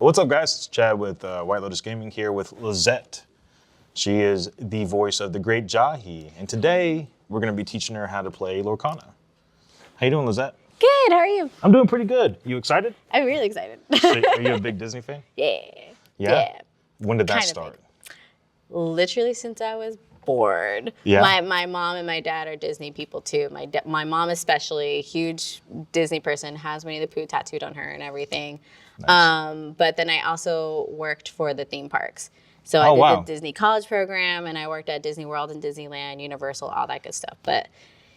What's up, guys? It's Chad with White Lotus Gaming here with Lisette. She is the voice of the great Jahy, and today we're going to be teaching her how to play Lorcana. How you doing, Lisette? Good, how are you? I'm doing pretty good. You excited? I'm really excited. So, are you a big Disney fan? Yeah. When did that start? Literally since I was born. Yeah. My mom and my dad are Disney people too. My mom especially, huge Disney person, has Winnie the Pooh tattooed on her and everything. Nice. But then I also worked for the theme parks. So I did the Disney College program, and I worked at Disney World and Disneyland, Universal, all that good stuff. But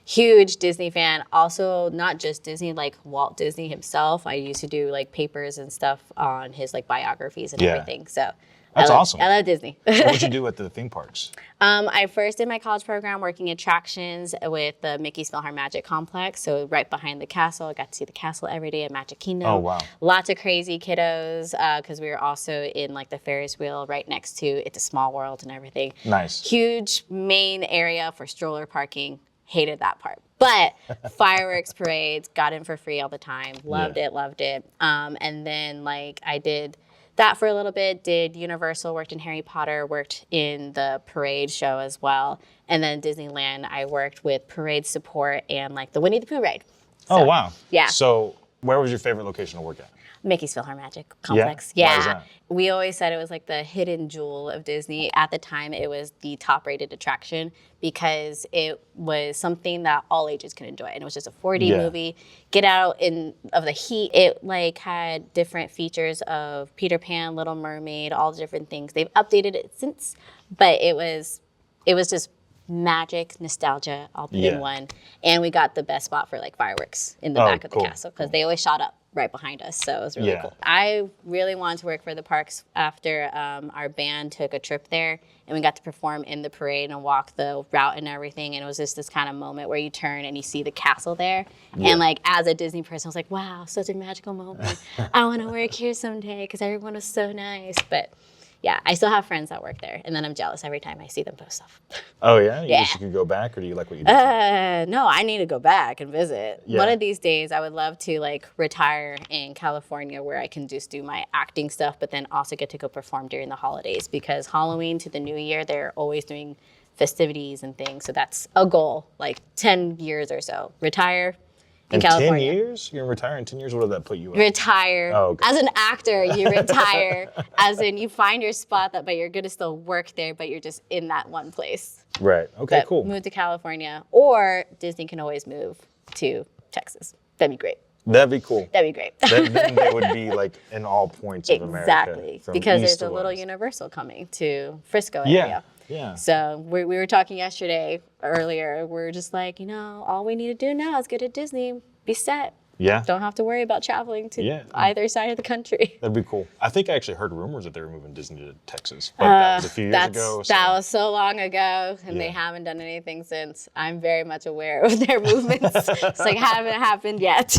huge Disney fan. Also, not just Disney, like Walt Disney himself. I used to do like papers and stuff on his like biographies and everything. So that's awesome. I love Disney. So what did you do at the theme parks? I first did my college program working attractions with the Mickey's PhilharMagic complex. So right behind the castle, I got to see the castle every day at Magic Kingdom. Oh, wow. Lots of crazy kiddos because we were also in like the Ferris wheel right next to It's a Small World and everything. Nice. Huge main area for stroller parking. Hated that part. But fireworks parades, got in for free all the time. Loved it. And then like I did that for a little bit, did Universal, worked in Harry Potter, worked in the parade show as well. And then Disneyland, I worked with parade support and like the Winnie the Pooh ride. So, oh, wow. Yeah. So where was your favorite location to work at? Mickey's PhilharMagic complex. Yeah. Why is that? We always said it was like the hidden jewel of Disney. At the time, it was the top rated attraction because it was something that all ages could enjoy. And it was just a 4D movie. Get out of the heat. It like had different features of Peter Pan, Little Mermaid, all the different things. They've updated it since, but it was just magic, nostalgia, all in one. And we got the best spot for like fireworks in the back of the castle because they always shot up right behind us, so it was really cool. I really wanted to work for the parks after our band took a trip there, and we got to perform in the parade and walk the route and everything, and it was just this kind of moment where you turn and you see the castle there, and like as a Disney person, I was like, wow, such a magical moment. I want to work here someday because everyone was so nice. But yeah, I still have friends that work there, and then I'm jealous every time I see them post stuff. Oh, yeah? You wish you could go back, or do you like what you do? No, I need to go back and visit. Yeah. One of these days, I would love to like retire in California where I can just do my acting stuff, but then also get to go perform during the holidays because Halloween to the New Year, they're always doing festivities and things. So that's a goal, like 10 years or so. Retire in California. 10 years? You're going to retire in 10 years? What did that put you at? Retire. Oh, okay. As an actor, you retire. As in, you find your spot, but you're going to still work there, but you're just in that one place. Right. Okay, But cool. Move to California. Or Disney can always move to Texas. That'd be great. That'd be cool. That'd be great. Then they would be like in all points of America. Exactly. From Because east there's a to little west. Universal coming to Frisco area. Yeah. So we were talking earlier, we were just like, all we need to do now is get to Disney, be set. Yeah. Don't have to worry about traveling to either side of the country. That'd be cool. I think I actually heard rumors that they were moving Disney to Texas. But that was a few years ago. So. That was so long ago, and they haven't done anything since. I'm very much aware of their movements. It's like, haven't happened yet.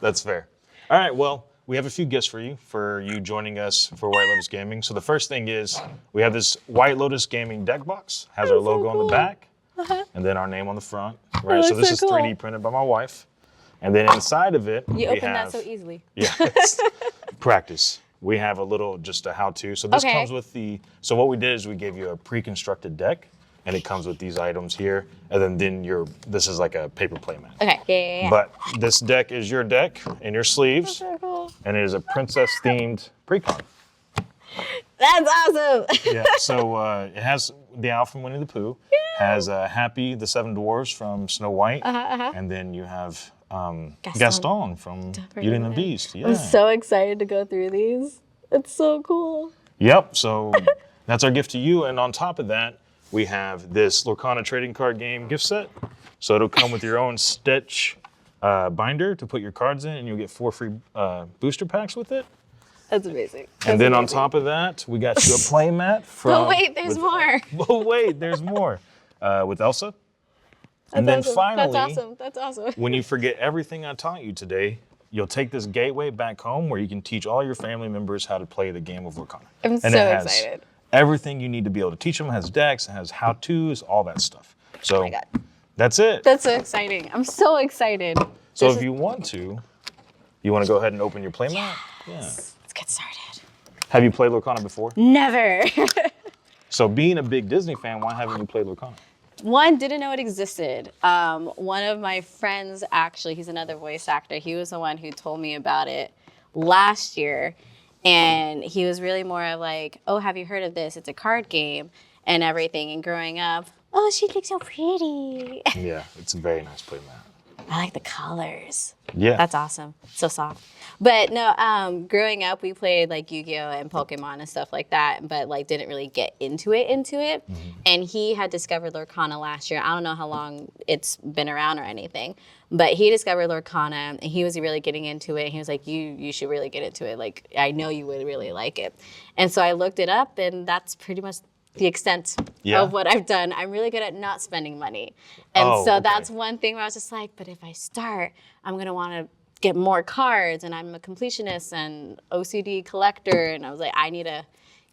That's fair. All right, well, we have a few gifts for you joining us for White Lotus Gaming. So the first thing is we have this White Lotus Gaming deck box. Has our logo on the back, and then our name on the front. Right. So this is 3D printed by my wife. And then inside of it, you open that so easily. Yeah, practice. We have a little, just a how-to. So this comes with so what we did is we gave you a pre-constructed deck, and it comes with these items here, and then this is like a paper play mat. Okay, yeah. But this deck is your deck in your sleeves, That's so cool. and it is a princess-themed pre-con. That's awesome. Yeah, so it has the owl from Winnie the Pooh, has Happy, the Seven Dwarfs from Snow White, and then you have Gaston from Beauty and the Beast. Yeah. I'm so excited to go through these. It's so cool. Yep, so that's our gift to you. And on top of that, we have this Lorcana trading card game gift set. So it'll come with your own Stitch binder to put your cards in, and you'll get 4 free booster packs with it. That's amazing. And then on top of that, we got you a play mat from... Oh, wait, there's more. Oh, wait, there's more. With Elsa. And then finally, That's awesome. when you forget everything I taught you today, you'll take this gateway back home where you can teach all your family members how to play the game of Lorcana. I'm so excited. Everything you need to be able to teach them. It has decks, it has how-tos, all that stuff. So Oh my God. that's it. That's so exciting. I'm so excited. So if you want to go ahead and open your playmat. Yeah. Let's get started. Have you played Lorcana before? Never. So being a big Disney fan, why haven't you played Lorcana? One, didn't know it existed. One of my friends, actually, he's another voice actor. He was the one who told me about it last year. And he was really more of like, oh, have you heard of this? It's a card game and everything. And growing up, oh, she looks so pretty. Yeah, it's a very nice playmat. I like the colors. Yeah. That's awesome. So soft. But no, growing up, we played like Yu-Gi-Oh! And Pokemon and stuff like that, but like didn't really get into it. Mm-hmm. And he had discovered Lorcana last year. I don't know how long it's been around or anything, but he discovered Lorcana and he was really getting into it. He was like, you should really get into it. Like, I know you would really like it. And so I looked it up, and that's pretty much the extent of what I've done. I'm really good at not spending money. And that's one thing where I was just like, but if I start, I'm going to want to get more cards, and I'm a completionist and OCD collector. And I was like, I need to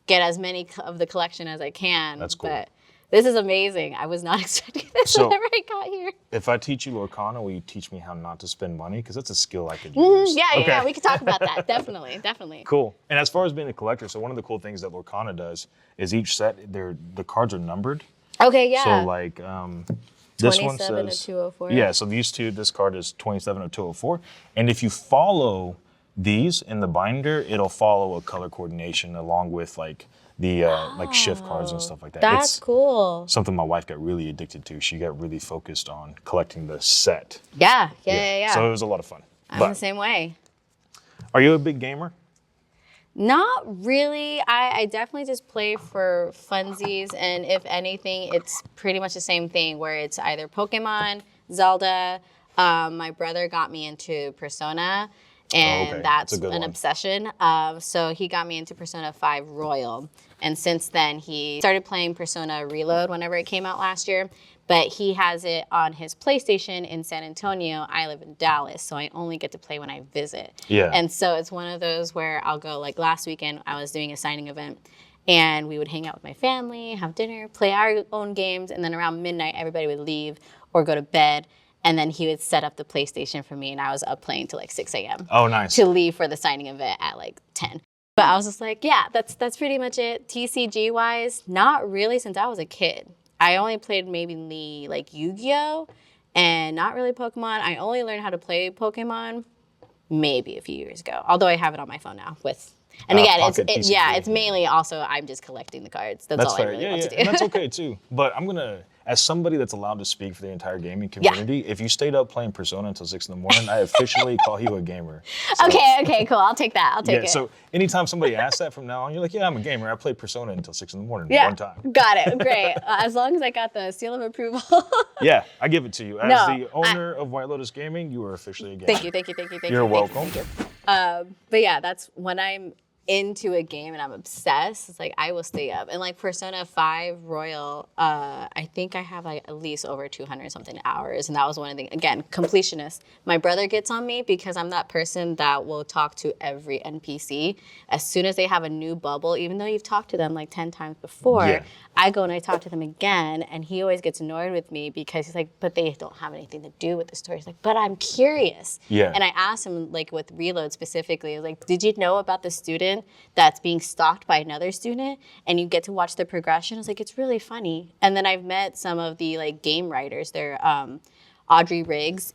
get as many of the collection as I can. That's cool. But this is amazing. I was not expecting this whenever I got here. If I teach you Lorcana, will you teach me how not to spend money? Because that's a skill I could use. Yeah, we could talk about that. Definitely. Cool. And as far as being a collector, so one of the cool things that Lorcana does is each set, the cards are numbered. Okay, yeah. So like this one 27 says, of 204. Yeah, so these two, this card is 27 of 204. And if you follow these in the binder, it'll follow a color coordination along with like the like shift cards and stuff like that. That's cool. Something my wife got really addicted to. She got really focused on collecting the set. Yeah. So it was a lot of fun. I'm the same way. Are you a big gamer? Not really. I definitely just play for funsies, and if anything, it's pretty much the same thing where it's either Pokemon, Zelda. My brother got me into Persona, and that's an obsession. So he got me into Persona 5 Royal, and since then he started playing Persona Reload whenever it came out last year. But he has it on his PlayStation in San Antonio. I live in Dallas, so I only get to play when I visit. Yeah. And so it's one of those where I'll go, like last weekend, I was doing a signing event, and we would hang out with my family, have dinner, play our own games, and then around midnight, everybody would leave or go to bed, and then he would set up the PlayStation for me, and I was up playing till like 6 a.m. Oh, nice. To leave for the signing event at like 10. But I was just like, yeah, that's pretty much it. TCG-wise, not really since I was a kid. I only played maybe like Yu-Gi-Oh! And not really Pokemon. I only learned how to play Pokemon maybe a few years ago. Although I have it on my phone now and again, it's mainly also I'm just collecting the cards. That's all fair. I really want to do. And that's okay too. But I'm gonna, as somebody that's allowed to speak for the entire gaming community, if you stayed up playing Persona until 6 in the morning, I officially call you a gamer. So, okay, cool. I'll take that. I'll take it. So anytime somebody asks that from now on, you're like, yeah, I'm a gamer. I played Persona until 6 in the morning one time. Got it. Great. As long as I got the seal of approval. Yeah, I give it to you. As the owner of White Lotus Gaming, you are officially a gamer. Thank you. You're welcome. But yeah, that's when I'm into a game and I'm obsessed. It's like I will stay up. And like Persona 5 Royal, I think I have like at least over 200 something hours, and that was one of the, again, completionist. My brother gets on me because I'm that person that will talk to every NPC as soon as they have a new bubble, even though you've talked to them like 10 times before. I go and I talk to them again, and he always gets annoyed with me because he's like, but they don't have anything to do with the story. He's like, but I'm curious. And I asked him, like with Reload specifically, I was like, did you know about the student that's being stalked by another student, and you get to watch the progression? I was like, it's really funny. And then I've met some of the like game writers. They're Audrey Riggs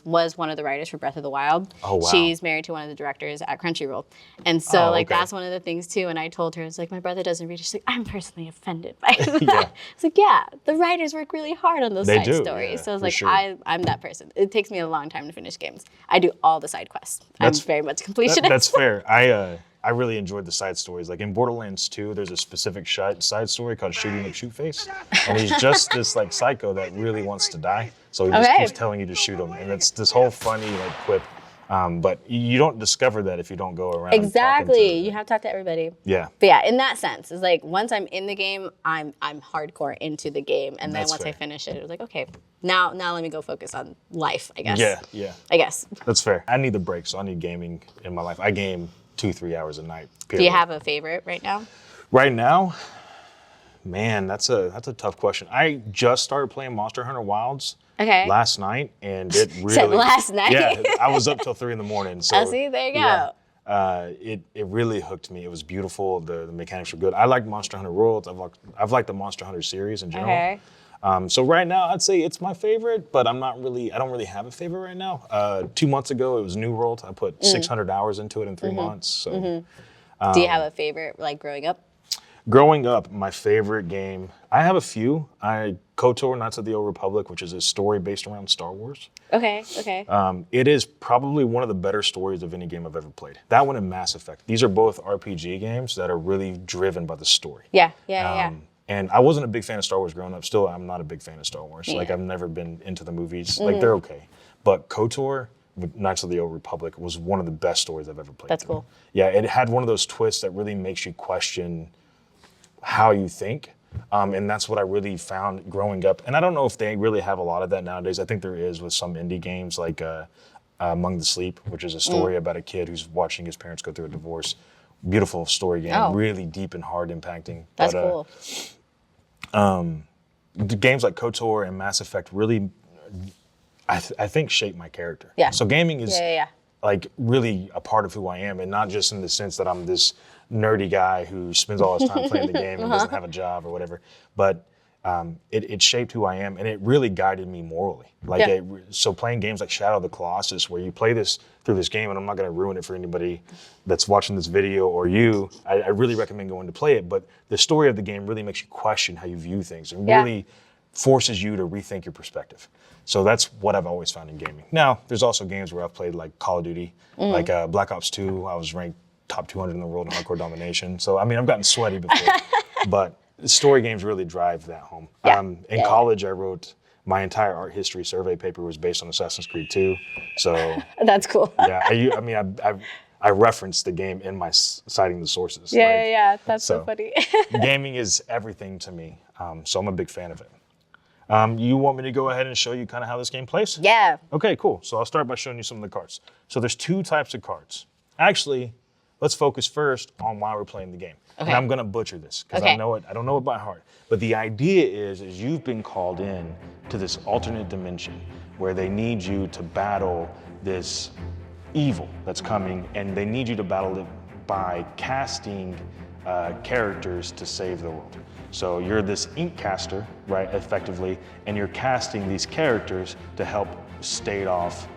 was one of the writers for Breath of the Wild. Oh, wow. She's married to one of the directors at Crunchyroll. And so that's one of the things too. And I told her, it's like, my brother doesn't read it. She's like, I'm personally offended by that. It's like, yeah, the writers work really hard on those side stories. So I was like, I'm that person. It takes me a long time to finish games. I do all the side quests. I'm very much completionist. That's fair. I really enjoyed the side stories. Like in Borderlands 2, there's a specific side story called Shooty McShootface. And he's just this like psycho that really wants to die. So he just keeps telling you to shoot him. And it's this whole funny like quip. But you don't discover that if you don't go around. Exactly. You have to talk to everybody. Yeah. But yeah, in that sense, it's like once I'm in the game, I'm hardcore into the game. And then once I finish it, it was like, okay, now let me go focus on life, I guess. Yeah. I guess. That's fair. I need the break, so I need gaming in my life. I game 2-3 hours a night. Period. Do you have a favorite right now? Right now, man, that's a tough question. I just started playing Monster Hunter Wilds last night, and it really last night. Yeah, I was up till 3 in the morning. So see, there you go. It really hooked me. It was beautiful. The mechanics were good. I like Monster Hunter Worlds. I've liked the Monster Hunter series in general. Okay. So right now, I'd say it's my favorite, but I don't really have a favorite right now. 2 months ago, it was New World. I put 600 hours into it in 3 months. So, Do you have a favorite, like growing up? growing up, my favorite game, I have a few. KOTOR, Knights of the Old Republic, which is a story based around Star Wars. Okay. It is probably one of the better stories of any game I've ever played. That one and Mass Effect. These are both RPG games that are really driven by the story. Yeah. And I wasn't a big fan of Star Wars growing up. Still, I'm not a big fan of Star Wars. Yeah. Like, I've never been into the movies. Like, they're okay. But KOTOR, with Knights of the Old Republic, was one of the best stories I've ever played. That's cool. Yeah, it had one of those twists that really makes you question how you think. And that's what I really found growing up. And I don't know if they really have a lot of that nowadays. I think there is with some indie games like Among the Sleep, which is a story about a kid who's watching his parents go through a divorce. Beautiful story game, really deep and hard impacting. That's cool. The games like KOTOR and Mass Effect really, I think, shape my character. Yeah. So gaming is Yeah. like really a part of who I am, and not just in the sense that I'm this nerdy guy who spends all his time playing the game and doesn't have a job or whatever. But it shaped who I am, and it really guided me morally. Like, so playing games like Shadow of the Colossus, where you play this through this game, and I'm not going to ruin it for anybody that's watching this video or you, I really recommend going to play it. But the story of the game really makes you question how you view things, and really forces you to rethink your perspective. So that's what I've always found in gaming. Now, there's also games where I've played like Call of Duty, like Black Ops 2. I was ranked top 200 in the world in hardcore domination. So, I mean, I've gotten sweaty before, but story games really drive that home. In college, I wrote my entire art history survey paper was based on Assassin's Creed 2. So That's cool. yeah, I referenced the game in my citing the sources. Yeah. That's so funny. Gaming is everything to me, so I'm a big fan of it. You want me to go ahead and show you kind of how this game plays? Yeah. Okay, cool. So I'll start by showing you some of the cards. So there's 2 types of cards. Actually, let's focus first on why we're playing the game. Okay. And I'm gonna butcher this because I don't know it by heart. But the idea is you've been called in to this alternate dimension where they need you to battle this evil that's coming, and they need you to battle it by casting characters to save the world. So you're this ink caster, right, effectively, and you're casting these characters to help stave off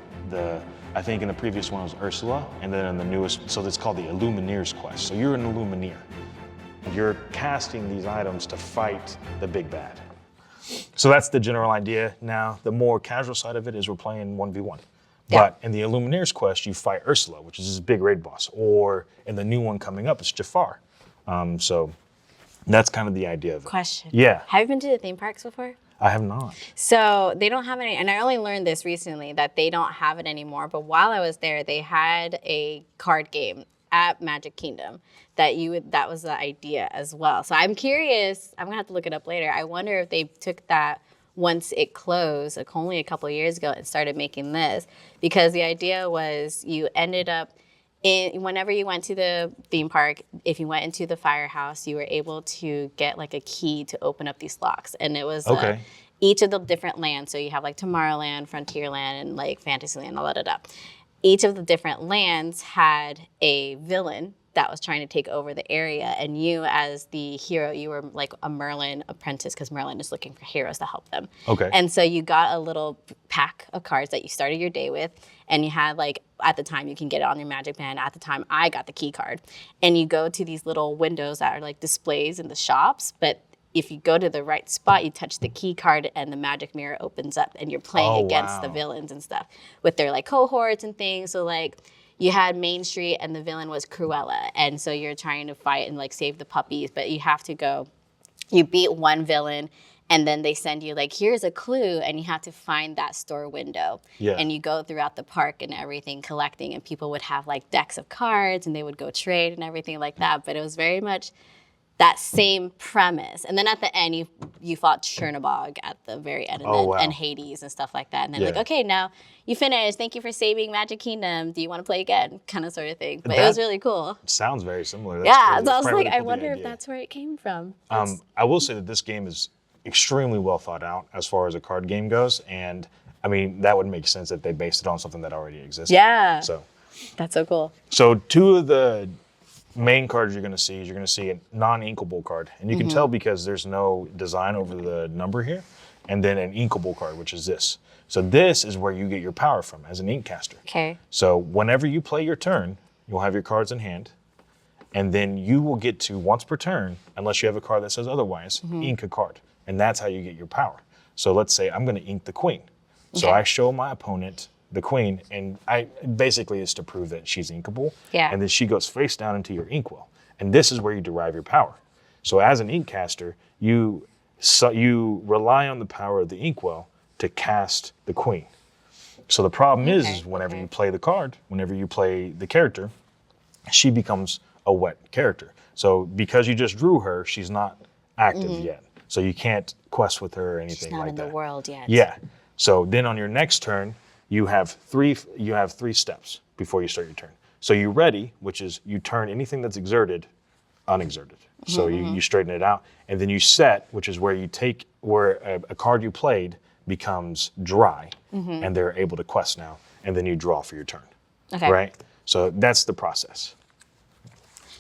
I think in the previous one it was Ursula, and then in the newest, so it's called the Illumineer's Quest. So you're an Illumineer. You're casting these items to fight the big bad. So that's the general idea. Now, the more casual side of it is we're playing 1v1. Yeah. But in the Illumineer's Quest, you fight Ursula, which is this big raid boss. Or in the new one coming up, it's Jafar. So that's kind of the idea of it. Question. Yeah. Have you been to the theme parks before? I have not. So they don't have any, and I only learned this recently that they don't have it anymore. But while I was there, they had a card game at Magic Kingdom that was the idea as well. So I'm curious, I'm gonna have to look it up later. I wonder if they took that once it closed, like only a couple of years ago, and started making this, because the idea was you ended up whenever you went to the theme park, if you went into the firehouse, you were able to get like a key to open up these locks. And it was each of the different lands. So you have like Tomorrowland, Frontierland, and like Fantasyland, all that. Each of the different lands had a villain that was trying to take over the area. And you, as the hero, you were like a Merlin apprentice, because Merlin is looking for heroes to help them. Okay. And so you got a little pack of cards that you started your day with. And you had like, at the time, you can get it on your Magic Band. At the time, I got the key card. And you go to these little windows that are like displays in the shops. But if you go to the right spot, you touch the key card and the magic mirror opens up and you're playing against the villains and stuff with their like cohorts and things. So like you had Main Street and the villain was Cruella. And so you're trying to fight and like save the puppies, but you have to go, you beat one villain and then they send you like, here's a clue, and you have to find that store window. Yeah. And you go throughout the park and everything collecting, and people would have like decks of cards and they would go trade and everything like that. But it was very much that same premise. And then at the end, you fought Chernobog at the very end, and Hades and stuff like that. And then like, okay, now you finished. Thank you for saving Magic Kingdom. Do you want to play again? Kind of sort of thing. But it was really cool. Sounds very similar. That's crazy. So I was like, I wonder if that's where it came from. I will say that this game is extremely well thought out as far as a card game goes. And I mean, that would make sense if they based it on something that already existed. Yeah. So That's so cool. So 2 of the main cards you're going to see is you're going to see a non-inkable card. And you can tell because there's no design over the number here. And then an inkable card, which is this. So this is where you get your power from as an ink caster. Okay. So whenever you play your turn, you'll have your cards in hand. And then you will get to, once per turn, unless you have a card that says otherwise, ink a card. And that's how you get your power. So let's say I'm going to ink the queen. So I show my opponent the queen, and basically it's to prove that she's inkable. Yeah. And then she goes face down into your inkwell. And this is where you derive your power. So as an ink caster, you rely on the power of the inkwell to cast the queen. So the problem is whenever you play the card, whenever you play the character, she becomes a wet character. So because you just drew her, she's not active yet. So you can't quest with her or anything like that. She's not in the world yet. Yeah. So then on your next turn, you have three steps before you start your turn. So you ready, which is you turn anything that's exerted, unexerted. So you straighten it out. And then you set, which is where you take, where a card you played becomes dry, and they're able to quest now. And then you draw for your turn. Okay. Right? So that's the process.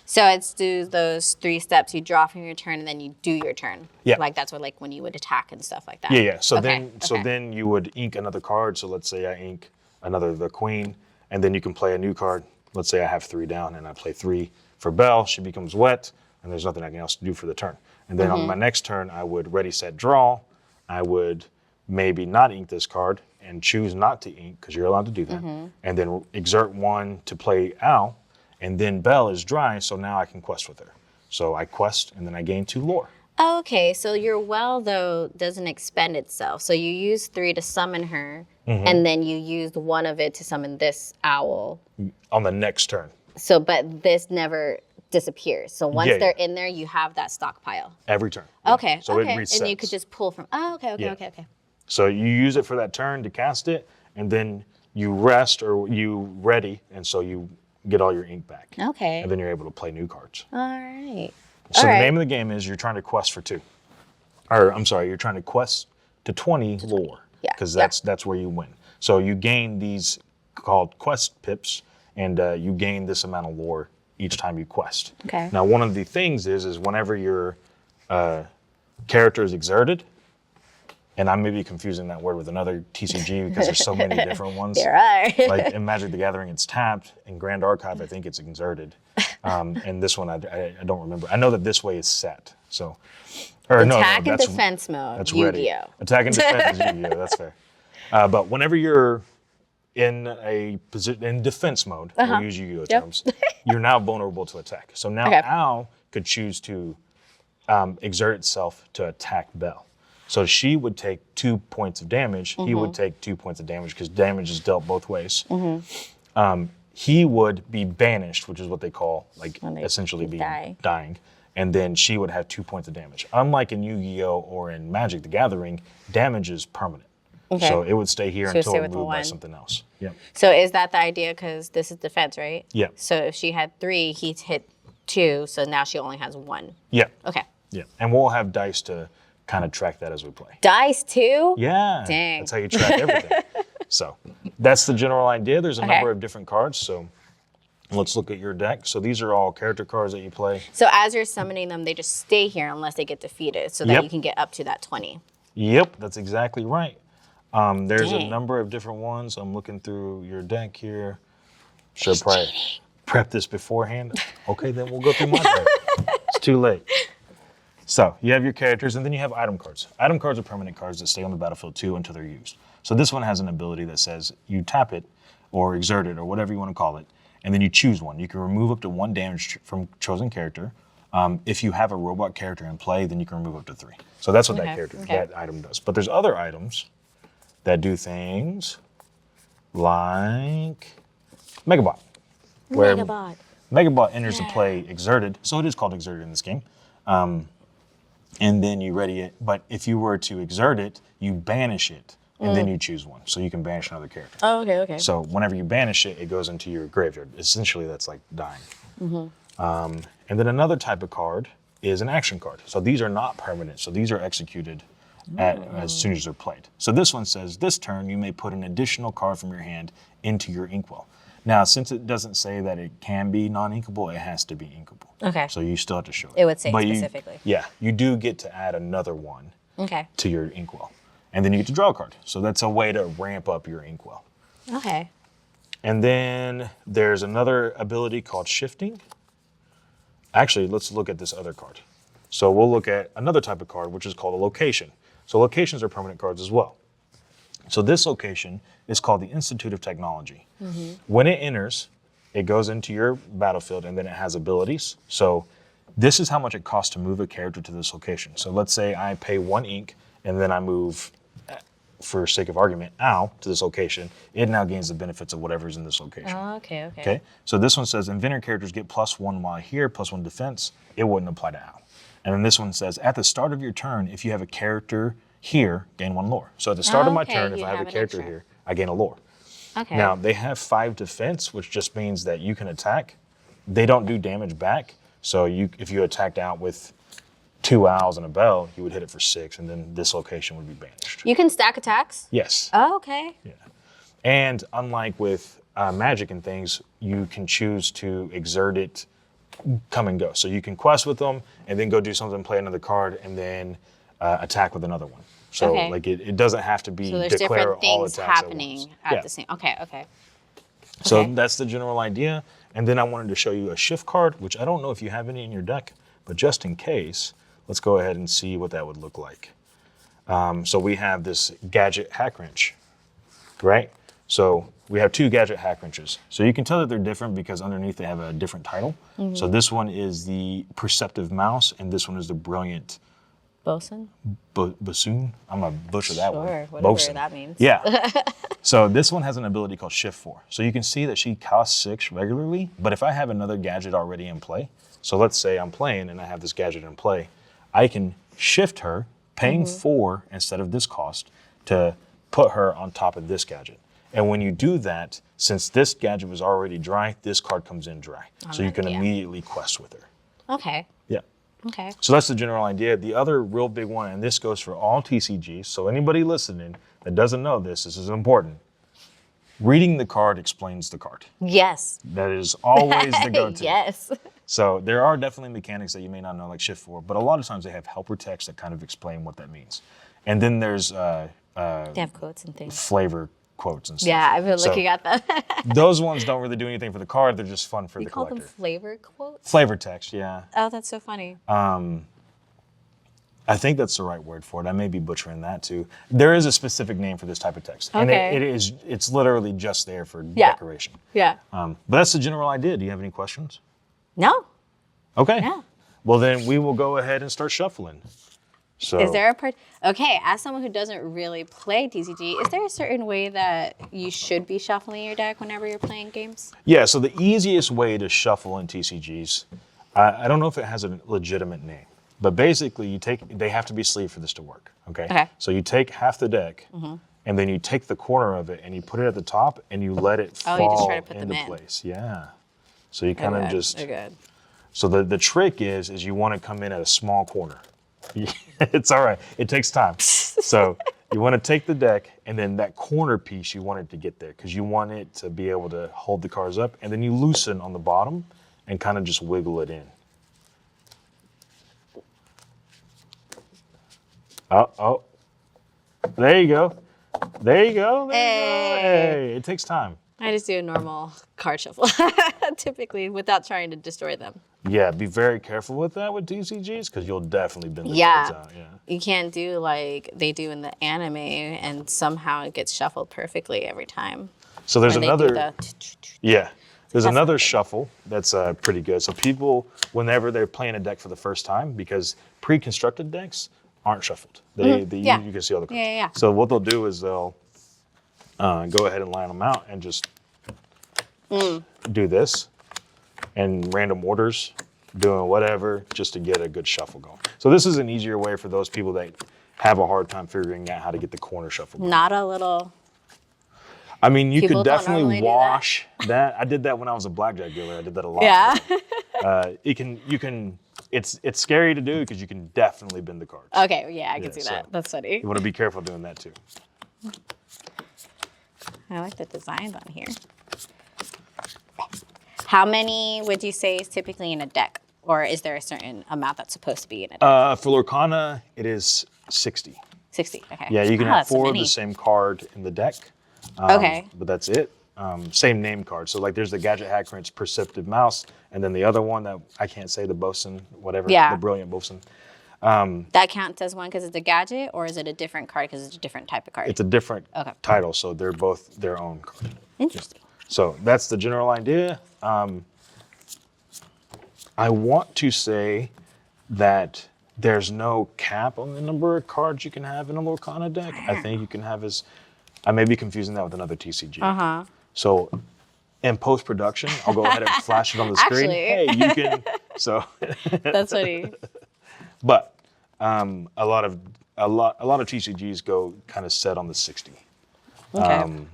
So it's do those 3 steps. You draw from your turn, and then you do your turn. Yeah. Like that's what, like when you would attack and stuff like that. Yeah. So Okay, then you would ink another card. So let's say I ink the queen, and then you can play a new card. Let's say I have 3 down, and I play 3 for Belle. She becomes wet, and there's nothing else to do for the turn. And then on my next turn, I would ready, set, draw. I would maybe not ink this card and choose not to ink because you're allowed to do that. And then exert 1 to play Al. And then Belle is dry, so now I can quest with her. So I quest, and then I gain 2 lore. Okay, so your well, though, doesn't expend itself. So you use 3 to summon her, and then you used 1 of it to summon this owl. On the next turn. So, but this never disappears. So once they're in there, you have that stockpile. Every turn. Okay, So okay. it resets. And you could just pull from, okay. So you use it for that turn to cast it, and then you rest or you ready, and so you get all your ink back. Okay. And then you're able to play new cards. All right. So the name of the game is you're trying to quest for 2. Or I'm sorry, you're trying to quest to 20 lore. Yeah. Because that's where you win. So you gain these called quest pips, and you gain this amount of lore each time you quest. Okay. Now one of the things is whenever your character is exerted, and I may be confusing that word with another TCG because there's so many different ones. There are. Like in Magic the Gathering, it's tapped. In Grand Archive, I think it's exerted. And this one, I don't remember. I know that this way is set. So, Attack and defense mode. That's Yu-Gi-Oh. ready. Attack and defense is Yu-Gi-Oh. That's fair. But whenever you're in a position in defense mode, we'll use Yu-Gi-Oh terms. You're now vulnerable to attack. So now Al could choose to exert itself to attack Belle. So she would take 2 points of damage. He would take 2 points of damage because damage is dealt both ways. He would be banished, which is what they call essentially being dying. And then she would have 2 points of damage. Unlike in Yu-Gi-Oh or in Magic the Gathering, damage is permanent. Okay. So it would stay here until it moved by something else. Yep. So is that the idea? Because this is defense, right? Yeah. So if she had 3, he'd hit 2. So now she only has 1. Yeah. Okay. Yeah. And we'll have dice to kind of track that as we play. Dice too? Yeah. Dang. That's how you track everything. So that's the general idea. There's a number of different cards. So let's look at your deck. So these are all character cards that you play. So as you're summoning them, they just stay here unless they get defeated so that you can get up to that 20. Yep, that's exactly right. There's a number of different ones. I'm looking through your deck here. Should probably prep this beforehand. Okay, then we'll go through my deck. It's too late. So you have your characters, and then you have item cards. Item cards are permanent cards that stay on the battlefield too until they're used. So this one has an ability that says you tap it or exert it or whatever you want to call it, and then you choose one. You can remove up to 1 damage from chosen character. If you have a robot character in play, then you can remove up to 3. So that's what that item does. But there's other items that do things like Megabot. Where Megabot enters the play exerted, so it is called exerted in this game. And then you ready it. But if you were to exert it, you banish it, and then you choose one. So you can banish another character. Oh, okay. So whenever you banish it, it goes into your graveyard. Essentially, that's like dying. And then another type of card is an action card. So these are not permanent. So these are executed as soon as they're played. So this one says, this turn, you may put an additional card from your hand into your inkwell. Now, since it doesn't say that it can be non-inkable, it has to be inkable. Okay. So you still have to show it. It would say But specifically. you do get to add another one Okay. to your inkwell. And then you get to draw a card. So that's a way to ramp up your inkwell. Okay. And then there's another ability called shifting. Actually, let's look at this other card. So we'll look at another type of card, which is called a location. So locations are permanent cards as well. So this location is called the Institute of Technology. When it enters, it goes into your battlefield and then it has abilities. So this is how much it costs to move a character to this location. So let's say I pay 1 ink and then I move, for sake of argument, Al to this location. It now gains the benefits of whatever's in this location. Oh, okay. Okay. So this one says inventor characters get +1 while here, +1 defense. It wouldn't apply to Al. And then this one says at the start of your turn, if you have a character here, gain 1 lore. So at the start of my turn, if I have a character here, I gain a lore. Okay. Now they have 5 defense, which just means that you can attack. They don't do damage back. So if you attacked out with 2 owls and a bell, you would hit it for 6, and then this location would be banished. You can stack attacks? Yes. Oh, okay. Yeah. And unlike with magic and things, you can choose to exert it, come and go. So you can quest with them, and then go do something, play another card, and then attack with another one. So like it doesn't have to be So there's declare different all things attacks happening at, at the same. Okay. So Okay. that's the general idea. And then I wanted to show you a shift card, which I don't know if you have any in your deck, but just in case, let's go ahead and see what that would look like. So we have this gadget hack wrench, right? So we have 2 gadget hack wrenches. So you can tell that they're different because underneath they have a different title. So this one is the perceptive mouse, and this one is the brilliant Bosun? bassoon. I'm gonna butcher that one. Sure, whatever Bosun. that means. Yeah. So this one has an ability called Shift 4. So you can see that she costs 6 regularly, but if I have another gadget already in play, so let's say I'm playing and I have this gadget in play, I can shift her, paying 4 instead of this cost, to put her on top of this gadget. And when you do that, since this gadget was already dry, this card comes in dry. So you can immediately quest with her. Okay. Yeah. Okay. So that's the general idea. The other real big one, and this goes for all TCGs, so anybody listening that doesn't know this is important. Reading the card explains the card. Yes. That is always the go-to. Yes. So there are definitely mechanics that you may not know, like Shift 4, but a lot of times they have helper text that kind of explain what that means. And then there's They have quotes and things. flavor quotes and stuff. Yeah, I've been looking at them. Those ones don't really do anything for the card. They're just fun for the call collector. them flavor quotes? Flavor text, yeah. Oh, that's so funny. I think that's the right word for it. I may be butchering that too. There is a specific name for this type of text. Okay. And it's literally just there for decoration. Yeah. But that's the general idea. Do you have any questions? No. Okay. Yeah. Well, then we will go ahead and start shuffling. So Is there a part? Okay, as someone who doesn't really play TCG, is there a certain way that you should be shuffling your deck whenever you're playing games? Yeah, so the easiest way to shuffle in TCGs, I don't know if it has a legitimate name, but basically they have to be sleeved for this to work, okay? So you take half the deck, and then you take the corner of it and you put it at the top and you let it fall you just try to put them into in. place. Yeah. So you kind of just, good. so the trick is you want to come in at a small corner. It's all right, it takes time. So you want to take the deck and then that corner piece, you want it to get there because you want it to be able to hold the cards up, and then you loosen on the bottom and kind of just wiggle it in. Oh, there you go. There you go. Hey, it takes time. I just do a normal card shuffle, typically, without trying to destroy them. Yeah, be very careful with that with TCGs because you'll definitely bend the cards out. Yeah. You can't do like they do in the anime and somehow it gets shuffled perfectly every time. So there's When they another, do the yeah, there's That's another shuffle that's pretty good. So people, whenever they're playing a deck for the first time, because pre-constructed decks aren't shuffled. You can see all the cards. Yeah. So what they'll do is they'll go ahead and line them out and just do this and random orders, doing whatever just to get a good shuffle going. So this is an easier way for those people that have a hard time figuring out how to get the corner shuffle going. Not a little. I mean, you People could don't definitely normally do that. wash that. I did that when I was a blackjack dealer. I did that a lot. Yeah. It's scary to do because you can definitely bend the cards. Okay, yeah, I can Yeah, see so that. That's funny. You want to be careful doing that too. I like the designs on here. How many would you say is typically in a deck? Or is there a certain amount that's supposed to be in a deck? For Lorcana, it is 60. 60, okay. Yeah, you can Oh, have that's so 4 of many. the same card in the deck. Okay. But that's it. Same name card. So like there's the Gadget Hacker, it's Perceptive Mouse, and then the other one that I can't say, the Bosun, whatever, Yeah. the Brilliant Bosun. That counts as one because it's a gadget, or is it a different card because it's a different type of card? It's a different Okay. title, so they're both their own card. Interesting. So that's the general idea. I want to say that there's no cap on the number of cards you can have in a Lorcana deck. I think you can have I may be confusing that with another TCG. Uh-huh. So in post-production, I'll go ahead and flash it on the screen. Actually. Hey, you can, so. That's funny. But a lot of TCGs go kind of set on the 60. Okay.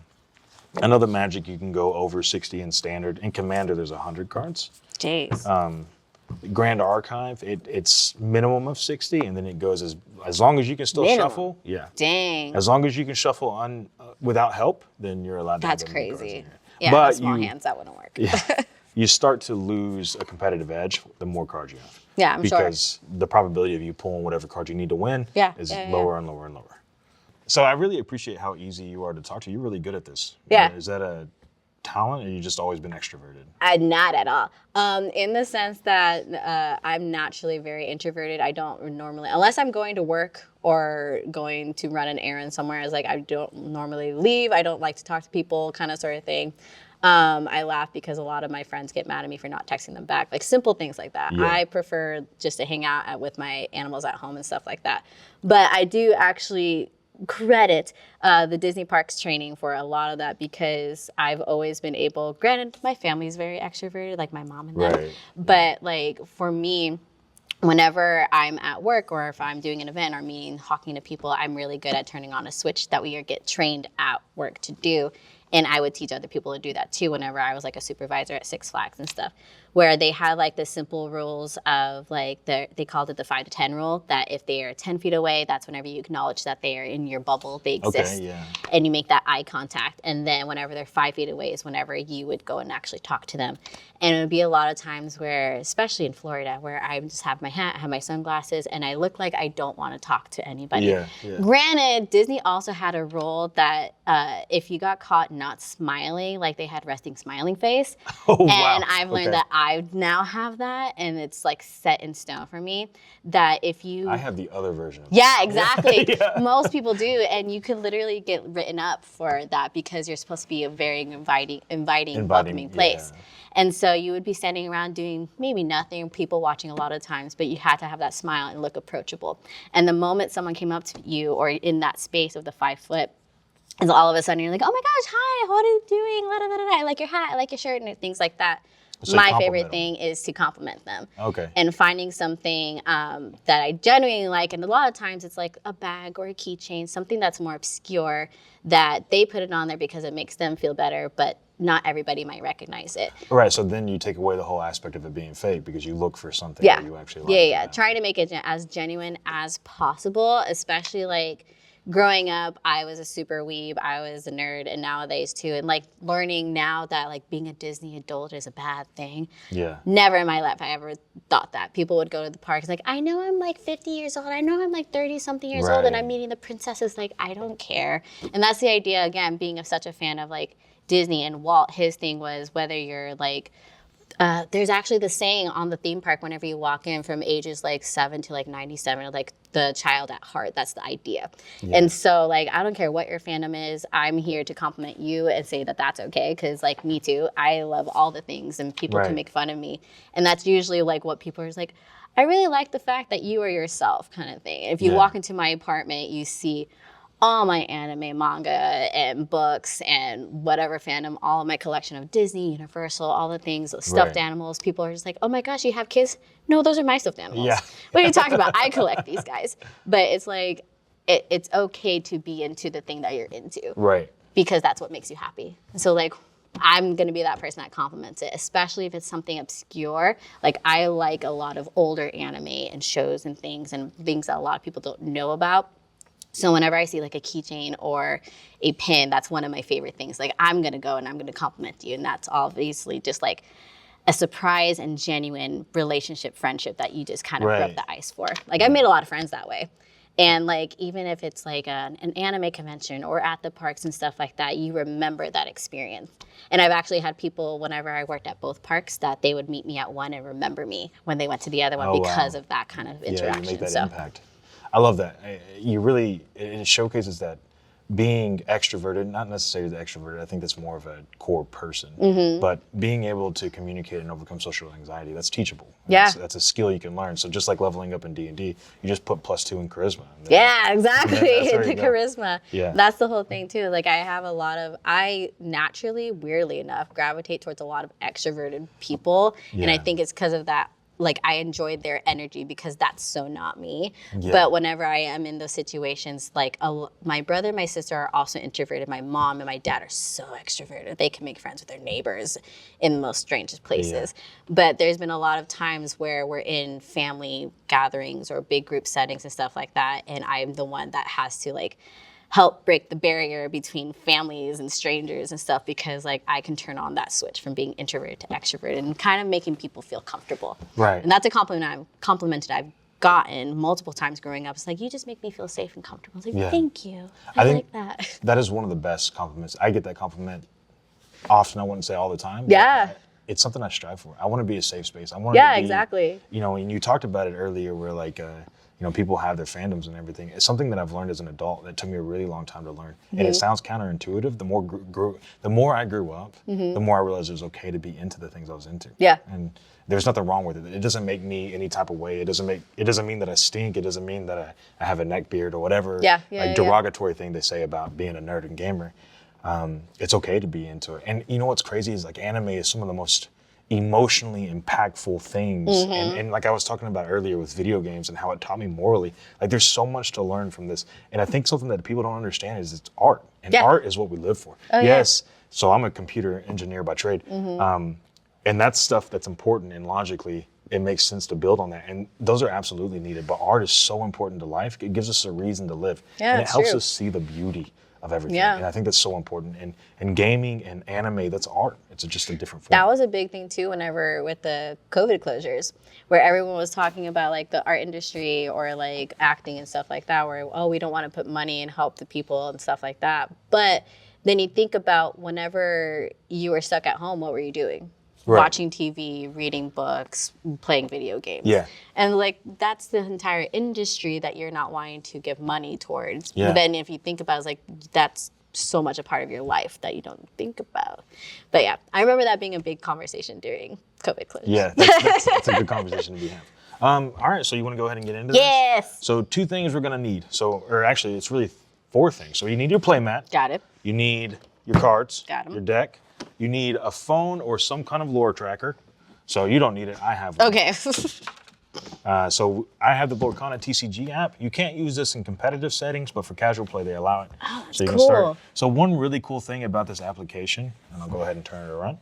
I know the Magic you can go over 60 in Standard. In Commander, there's 100 cards. Jeez. Grand Archive, it's minimum of 60, and then it goes as long as you can still Minimum. shuffle. Yeah. Dang. As long as you can shuffle without help, then you're allowed to That's have that many cards crazy. in here. Yeah, But with small hands, that wouldn't work. Yeah, you start to lose a competitive edge the more cards you have. Yeah, I'm sure. Because the probability of you pulling whatever card you need to win is lower and lower and lower. So I really appreciate how easy you are to talk to. You're really good at this. Yeah. Is that a talent, or you just always been extroverted? Not at all. In the sense that I'm naturally very introverted. I don't normally, unless I'm going to work or going to run an errand somewhere, I don't normally leave. I don't like to talk to people, kind of sort of thing. I laugh because a lot of my friends get mad at me for not texting them back, like simple things like that. Yeah. I prefer just to hang out with my animals at home and stuff like that. But I do actually credit the Disney Parks training for a lot of that, because I've always been able, granted my family's very extroverted, like my mom and them, Right. but like for me, whenever I'm at work or if I'm doing an event or meeting, talking to people, I'm really good at turning on a switch that we get trained at work to do. And I would teach other people to do that too whenever I was like a supervisor at Six Flags and stuff, where they had like the simple rules of like, they called it the 5 to 10 rule, that if they are 10 feet away, that's whenever you acknowledge that they are in your bubble, they exist. Okay, yeah. And you make that eye contact. And then whenever they're 5 feet away is whenever you would go and actually talk to them. And it would be a lot of times where, especially in Florida, where I just have my hat, have my sunglasses, and I look like I don't want to talk to anybody. Yeah, yeah. Granted, Disney also had a rule that if you got caught not smiling, like they had resting smiling face. Oh, and wow. I've learned that I now have that, and it's like set in stone for me, that if you... I have the other version. Yeah, exactly. Yeah. Most people do, and you could literally get written up for that because you're supposed to be a very inviting welcoming place. Yeah. And so you would be standing around doing maybe nothing, people watching a lot of times, but you had to have that smile and look approachable. And the moment someone came up to you or in that space of the 5 foot, and all of a sudden you're like, oh my gosh, hi, what are you doing? La, da, da, da. I like your hat, I like your shirt, and things like that. So My compliment favorite them. thing is to compliment them. Okay. And finding something that I genuinely like, and a lot of times it's like a bag or a keychain, something that's more obscure, that they put it on there because it makes them feel better, but not everybody might recognize it. Right, so then you take away the whole aspect of it being fake because you look for something Yeah. that you actually like. Yeah. Trying to make it as genuine as possible, especially like growing up, I was a super weeb, I was a nerd, and nowadays too, and like learning now that like being a Disney adult is a bad thing. Yeah. Never in my life I ever thought that. People would go to the parks like, I know I'm like 50 years old, I know I'm like 30 something years old, and Right. I'm meeting the princesses, like I don't care. And that's the idea, again, being such a fan of like Disney and Walt. His thing was whether you're like, there's actually the saying on the theme park whenever you walk in from ages like 7 to like 97, like the child at heart, that's the idea. Yeah. And so like, I don't care what your fandom is, I'm here to compliment you and say that that's okay, because like me too, I love all the things and people Right. can make fun of me. And that's usually like what people are just like, I really like the fact that you are yourself kind of thing. If you Yeah. walk into my apartment, you see all my anime, manga, and books, and whatever fandom, all of my collection of Disney, Universal, all the things, stuffed Right. animals. People are just like, oh my gosh, you have kids? No, those are my stuffed animals. Yeah. What are you talking about? I collect these guys. But it's like, it's okay to be into the thing that you're into, Right. because that's what makes you happy. So like, I'm gonna be that person that compliments it, especially if it's something obscure. Like I like a lot of older anime and shows and things that a lot of people don't know about. So whenever I see like a keychain or a pin, that's one of my favorite things. Like I'm gonna go and I'm gonna compliment you, and that's obviously just like a surprise and genuine relationship, friendship that you just kind of broke Right. the ice for. Like I made a lot of friends that way. And like even if it's like an anime convention or at the parks and stuff like that, you remember that experience. And I've actually had people whenever I worked at both parks that they would meet me at one and remember me when they went to the other one Oh, because wow. of that kind of Yeah, interaction. you make that So impact. I love that. You really, it showcases that being extroverted, not necessarily the extroverted, I think that's more of a core person, but being able to communicate and overcome social anxiety, that's teachable. Yeah. That's a skill you can learn. So just like leveling up in D&D, you just put +2 in charisma. And then- yeah, exactly. that's where The you go. charisma. Yeah. That's the whole thing too. Like I naturally, weirdly enough, gravitate towards a lot of extroverted people. And I Yeah. think it's because of that. Like I enjoyed their energy because that's so not me. Yeah. But whenever I am in those situations, like my brother and my sister are also introverted. My mom and my dad are so extroverted. They can make friends with their neighbors in the most strangest places. But there's been a lot of times where we're in family gatherings or big group settings and stuff like that. And I'm the one that has to like help break the barrier between families and strangers and stuff because like I can turn on that switch from being introverted to extroverted and kind of making people feel comfortable. Right. And that's a complimented I've gotten multiple times growing up. It's like, you just make me feel safe and comfortable. It's like, Yeah. thank you. I I think like that. that is one of the best compliments. I get that compliment often. I wouldn't say all the time. but Yeah. It's something I strive for. I want to be a safe space. I want Yeah, to be, exactly. You know, and you talked about it earlier where like, you know, people have their fandoms and everything. It's something that I've learned as an adult that took me a really long time to learn. And it sounds counterintuitive. The more I grew up, the more I realized it was okay to be into the things I was into. Yeah. And there's nothing wrong with it. It doesn't make me any type of way. It doesn't mean that I stink. It doesn't mean that I have a neck beard or whatever derogatory thing they say about being a nerd and gamer. It's okay to be into it. And you know what's crazy is like anime is some of the most emotionally impactful things. And like I was talking about earlier with video games and how it taught me morally, like there's so much to learn from this. And I think something that people don't understand is it's art. And art is what we live for. Yes. So I'm a computer engineer by trade. And that's stuff that's important and logically it makes sense to build on that. And those are absolutely needed. But art is so important to life. It gives us a reason to live. Yeah, and it helps true. us see the beauty of everything. Yeah. And I think that's so important. And gaming and anime, that's art. It's just a different form. That was a big thing too whenever with the COVID closures, where everyone was talking about like the art industry or like acting and stuff like that, where, oh, we don't want to put money and help the people and stuff like that. But then you think about whenever you were stuck at home, what were you doing? Right. Watching TV, reading books, playing video games. Yeah. And like that's the entire industry that you're not wanting to give money towards. Yeah. But then if you think about it, it's like that's so much a part of your life that you don't think about. But yeah, I remember that being a big conversation during COVID closures. Yeah, that's a good conversation to be had. All right, so you want to go ahead and get into this? Yes. So 2 things we're going to need. Or actually, it's really 4 things. So you need your playmat. Got it. You need your cards. Got 'em. Your deck. You need a phone or some kind of lore tracker. So you don't need it. I have one. Okay. So I have the Lorcana TCG app. You can't use this in competitive settings, but for casual play, they allow it. Oh, that's so you can cool. start. So one really cool thing about this application, and I'll go ahead and turn it around.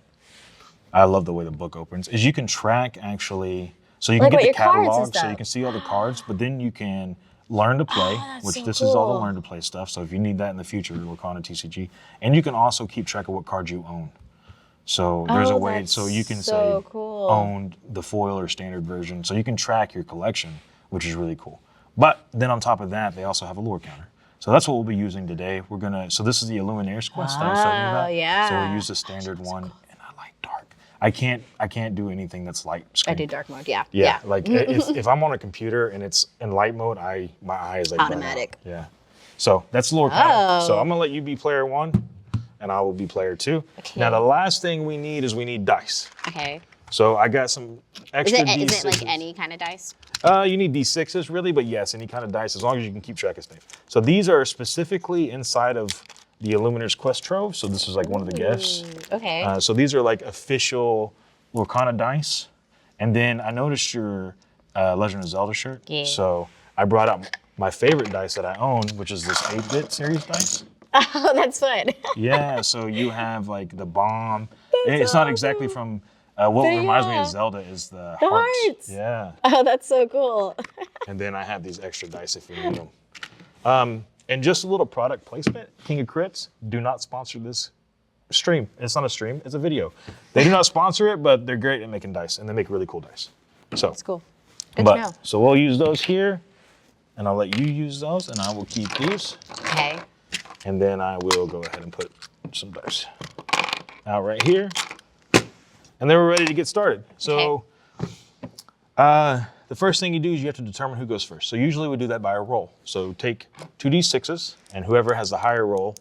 I love the way the book opens, is you can track actually, so you can Like get what the your cards and catalog, so stuff. you can see all the cards, but then you can learn to play, that's which so this is all the cool. learn to play stuff. So if you need that in the future, Lorcana TCG. And you can also keep track of what cards you own. So there's a way, that's so you can so say cool. owned the foil or standard version. So you can track your collection, which is really cool. But then on top of that, they also have a lore counter. So that's what we'll be using today. So this is the Illuminaires quest that I was talking about. yeah. So we'll use the standard one, and I like dark. I can't do anything that's light screen. I do dark mode. Yeah. Yeah, like if I'm on a computer and it's in light mode, my eyes like burn out. Automatic. Yeah. So that's lore counter. So Oh. I'm gonna let you be player 1, and I will be player 2. Okay. Now the last thing we need dice. Okay. So I got some Is extra it D6s. like any kind of dice? You need D6s really, but yes, any kind of dice, as long as you can keep track of stuff. So these are specifically inside of the Illuminaires Quest Trove. So this is like one of the gifts. Okay. So these are like official Lorcana dice. And then I noticed your Legend of Zelda shirt. Yeah. So I brought out my favorite dice that I own, which is this 8-bit series dice. Oh, that's fun. Yeah, so you have like the bomb. It's not exactly from, what reminds me of Zelda is the hearts. Yeah. Oh, that's so cool. And then I have these extra dice if you need them. And just a little product placement. King of Crits, do not sponsor this stream. It's not a stream, it's a video. They do not sponsor it, but they're great at making dice, and they make really cool dice. So That's cool. Good to know. So we'll use those here, and I'll let you use those, and I will keep these. Okay. And then I will go ahead and put some dice out right here. And then we're ready to get started. So the first thing you do is you have to determine who goes first. So usually we do that by a roll. So take 2d6s, and whoever has the higher roll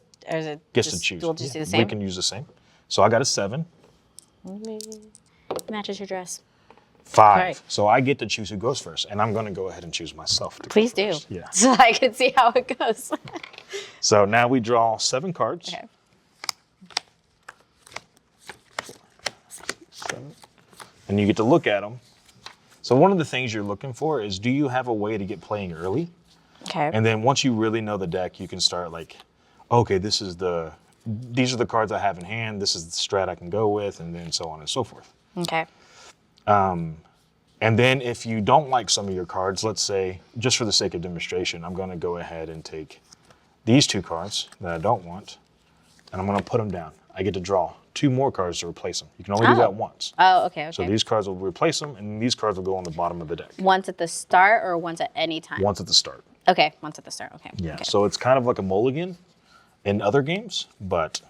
gets to choose. We'll just do the same? We can use the same. So I got a 7. Matches your dress. 5. Right. So I get to choose who goes first, and I'm going to go ahead and choose myself. Please do. Yeah. So I can see how it goes. So now we draw 7 cards. Okay. 7. And you get to look at them. So one of the things you're looking for is, do you have a way to get playing early? Okay. And then once you really know the deck, you can start like, okay, these are the cards I have in hand. This is the strat I can go with, and then so on and so forth. Okay. And then if you don't like some of your cards, let's say, just for the sake of demonstration, I'm going to go ahead and take these 2 cards that I don't want, and I'm going to put them down. I get to draw 2 more cards to replace them. You can only do that once. Oh, okay. So these cards will replace them, and these cards will go on the bottom of the deck. Once at the start or once at any time? Once at the start. Okay, once at the start. Okay. Yeah, Okay. so it's kind of like a mulligan in other games, but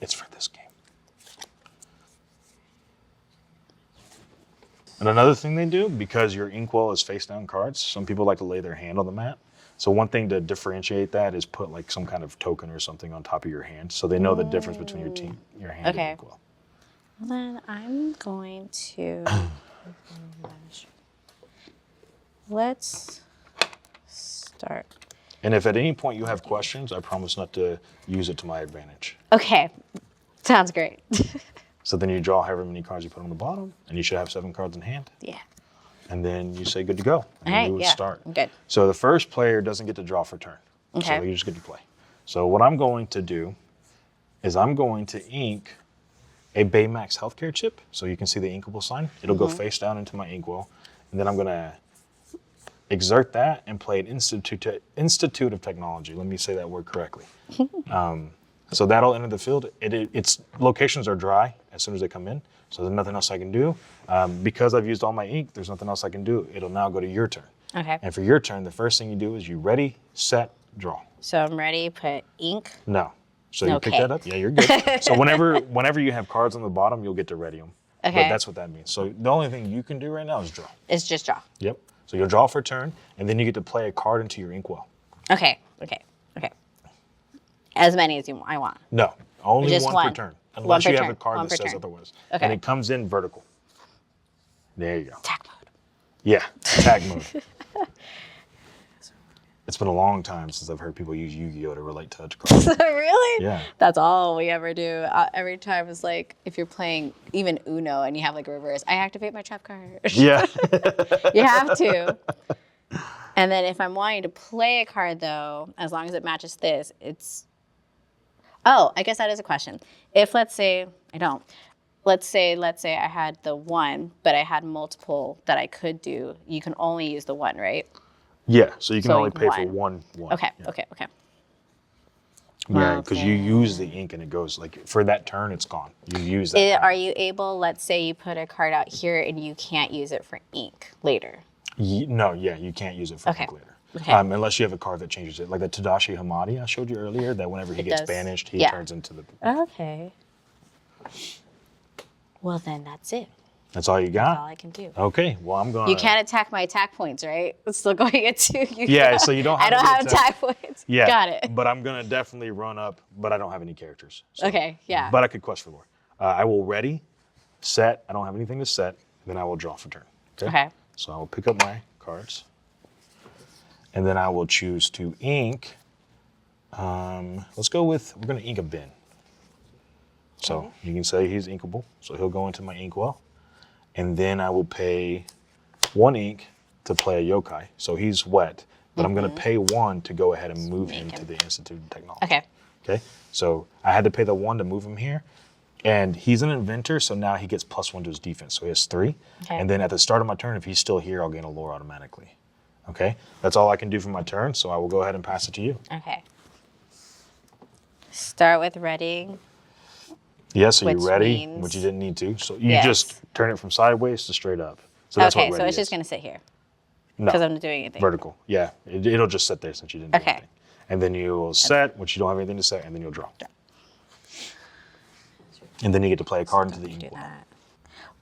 it's for this game. And another thing they do, because your inkwell is face down cards, some people like to lay their hand on the mat. So one thing to differentiate that is put like some kind of token or something on top of your hand, so they know the difference between your hand and your inkwell. Well, then I'm going to let's start. And if at any point you have questions, I promise not to use it to my advantage. Okay, sounds great. So then you draw however many cards you put on the bottom, and you should have 7 cards in hand. Yeah. And then you say good to go. And All right, you would start. Good. So the first player doesn't get to draw for turn. Okay. So you just get to play. So what I'm going to do is I'm going to ink a Baymax healthcare chip. So you can see the inkable sign. It'll go face down into my inkwell. And then I'm going to exert that and play an Institute of Technology. Let me say that word correctly. So that'll enter the field. Its locations are dry as soon as they come in. So there's nothing else I can do. Because I've used all my ink, there's nothing else I can do. It'll now go to your turn. Okay. And for your turn, the first thing you do is you ready, set, draw. So I'm ready. Put ink. No. So you pick Okay. that up? Yeah, you're good. So whenever you have cards on the bottom, you'll get to ready them. Okay. But that's what that means. So the only thing you can do right now is draw. It's just draw. Yep. So you'll draw for a turn, and then you get to play a card into your inkwell. Okay. As many as I want. No, only Just one one. per turn. One Unless per you have turn. a card One that per says turn. otherwise. Okay. And it comes in vertical. There you go. Attack mode. Yeah, attack mode. It's been a long time since I've heard people use Yu-Gi-Oh! To relate to cards. Really? Yeah. That's all we ever do. Every time it's like, if you're playing even Uno and you have like a reverse, I activate my trap card. Yeah. You have to. And then if I'm wanting to play a card though, as long as it matches this, it's... Oh, I guess that is a question. If let's say I had the 1, but I had multiple that I could do, you can only use the 1, right? Yeah, so you can So only pay for one. one. Okay, Yeah. okay. Yeah, because you use the ink and it goes, like, for that turn, it's gone. You use that. Are you able, let's say you put a card out here and you can't use it for ink later? No, yeah, you can't use it for ink later. Okay. Unless you have a card that changes it. Like the Tadashi Hamadi I showed you earlier, that whenever he gets does. banished, he Yeah. turns into the... Okay. Well, then that's it. That's all you That's all got? I can do. Okay, well, I'm going You can't attack my attack points, right? It's still going into you. Yeah, so you don't have I don't any have attack points. Yeah. Got it. But I'm going to definitely run up, but I don't have any characters. So. Okay, yeah. But I could quest for lore. I will ready, set. I don't have anything to set. Then I will draw for turn. Okay. So I will pick up my cards. And then I will choose to ink. Let's go with, we're going to ink a bin. So you can say he's inkable. So he'll go into my inkwell. And then I will pay 1 ink to play a yokai. So he's wet. But I'm going to pay 1 to go ahead and move him to the Institute of Technology. Okay. Okay. So I had to pay the 1 to move him here. And he's an inventor, so now he gets +1 to his defense. So he has 3. Okay. And then at the start of my turn, if he's still here, I'll gain a lore automatically. Okay? That's all I can do for my turn, so I will go ahead and pass it to you. Okay. Start with readying. Yeah, so you're which ready, means- which you didn't need to. So you Yes. just turn it from sideways to straight up. So that's Okay, what so ready it's just is. gonna sit here No, because I'm not doing anything. vertical. Yeah, it'll just sit there since you didn't do Okay. anything. And then you'll set, which you don't have anything to set, and then you'll draw. And then you get to play a card into the Do inkwell. that.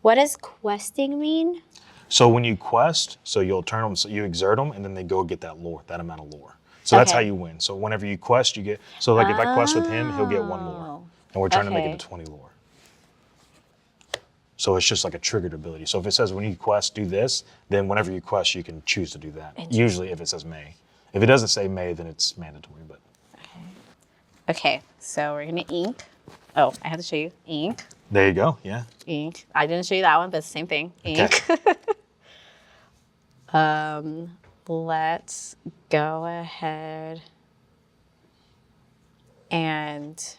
What does questing mean? So when you quest, so you'll turn them, so you exert them, and then they go get that lore, that amount of lore. So that's how Okay. you win. So whenever you quest, you get, so like if I quest with him, he'll get 1 lore. Oh, And we're trying to make it okay. to 20 lore. So it's just like a triggered ability. So if it says when you quest, do this, then whenever you quest, you can choose to do that. Usually if it says may. If it doesn't say may, then it's mandatory. But Okay, so we're gonna ink. Oh, I have to show you ink. there you go. Yeah. Ink. I didn't show you that one, but it's the same thing. Ink. Okay. Let's go ahead and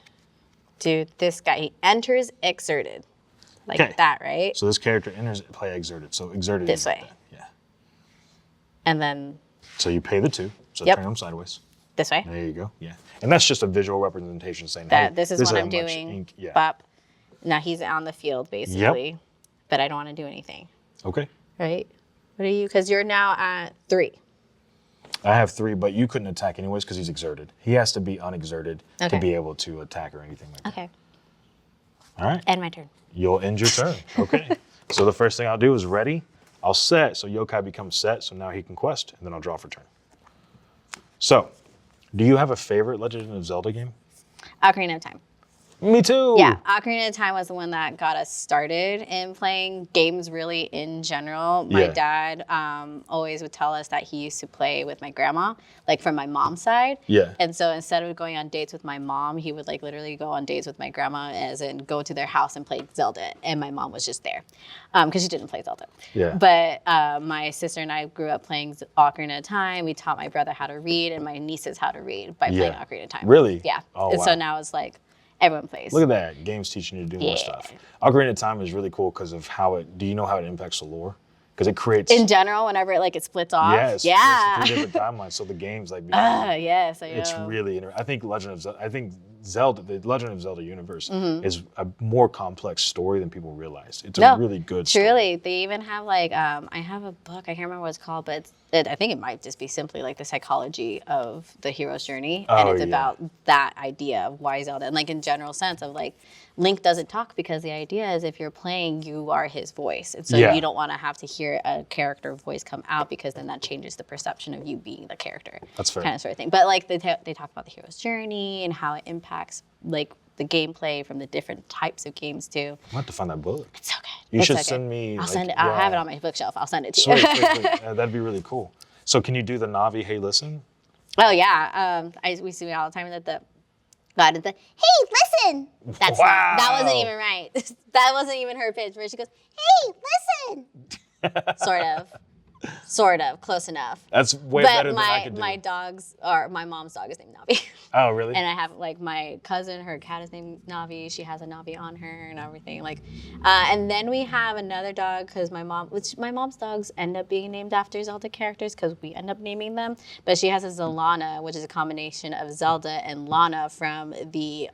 do this guy. He enters exerted. Like Okay. that, right? So this character enters play exerted. So exerted This is like way. that. Yeah. And then So you pay the 2. So Yep. turn them sideways. this way. There you go. Yeah. And that's just a visual representation saying That hey, this is what how I'm much doing. ink- Yeah. Bop. Now he's on the field basically, but I don't want to do anything, Okay. right? What are you? Because you're now at 3. I have 3, but you couldn't attack anyways because he's exerted. He has to be unexerted Okay. to be able to attack or anything like that. Okay. All right. End my turn. You'll end your turn. Okay. So the first thing I'll do is ready. I'll set. So Yokai becomes set. So now he can quest, and then I'll draw for turn. So, do you have a favorite Legend of Zelda game? Ocarina of Time. Me too. Yeah, Ocarina of Time was the one that got us started in playing games really in general. My Yeah. dad always would tell us that he used to play with my grandma, like from my mom's side. Yeah. And so instead of going on dates with my mom, he would like literally go on dates with my grandma as in go to their house and play Zelda. And my mom was just there because she didn't play Zelda. Yeah. But my sister and I grew up playing Ocarina of Time. We taught my brother how to read and my nieces how to read by playing Yeah. Ocarina of Time. Really? Yeah. Oh, and wow. so now it's like everyone plays. Look at that. Games teaching you to do more Yeah. stuff. Ocarina of Time is really cool because of how it, do you know how it impacts the lore? Because it creates. In general, whenever it splits off. Yes. Yeah. It's 3 different timelines. So the games like. become- Yes, I know. It's really I think Zelda, the Legend of Zelda universe Mm-hmm. is a more complex story than people realize. It's a really good story. Truly, they even have like I have a book. I can't remember what it's called, but I think it might just be simply like the psychology of the hero's journey, and Oh, it's yeah. about that idea of why Zelda, and like in general sense of like Link doesn't talk because the idea is if you're playing, you are his voice, and so Yeah. you don't want to have to hear a character voice come out because then that changes the perception of you being the character. That's fair. Kind of sort of thing. But like they talk about the hero's journey and how it impacts like the gameplay from the different types of games too. I have to find that book. It's so good. You It's should so send good. me. I'll like, send it. I'll have it yeah. on my bookshelf. I'll send it to you. Sweet, sweet, sweet. That'd be really cool. So can you do the Navi Hey Listen? Oh yeah. We see it all the time that the God did the hey listen. That's Wow. not, that wasn't even right. That wasn't even her pitch. Where she goes hey listen. Sort of close enough. That's way But better than I could do. my dogs or my mom's dog is named Navi. Oh, really? And I have like my cousin, her cat is named Navi. She has a Navi on her and everything. Like, and then we have another dog because my mom's dogs end up being named after Zelda characters because we end up naming them. But she has a Zelana, which is a combination of Zelda and Lana from the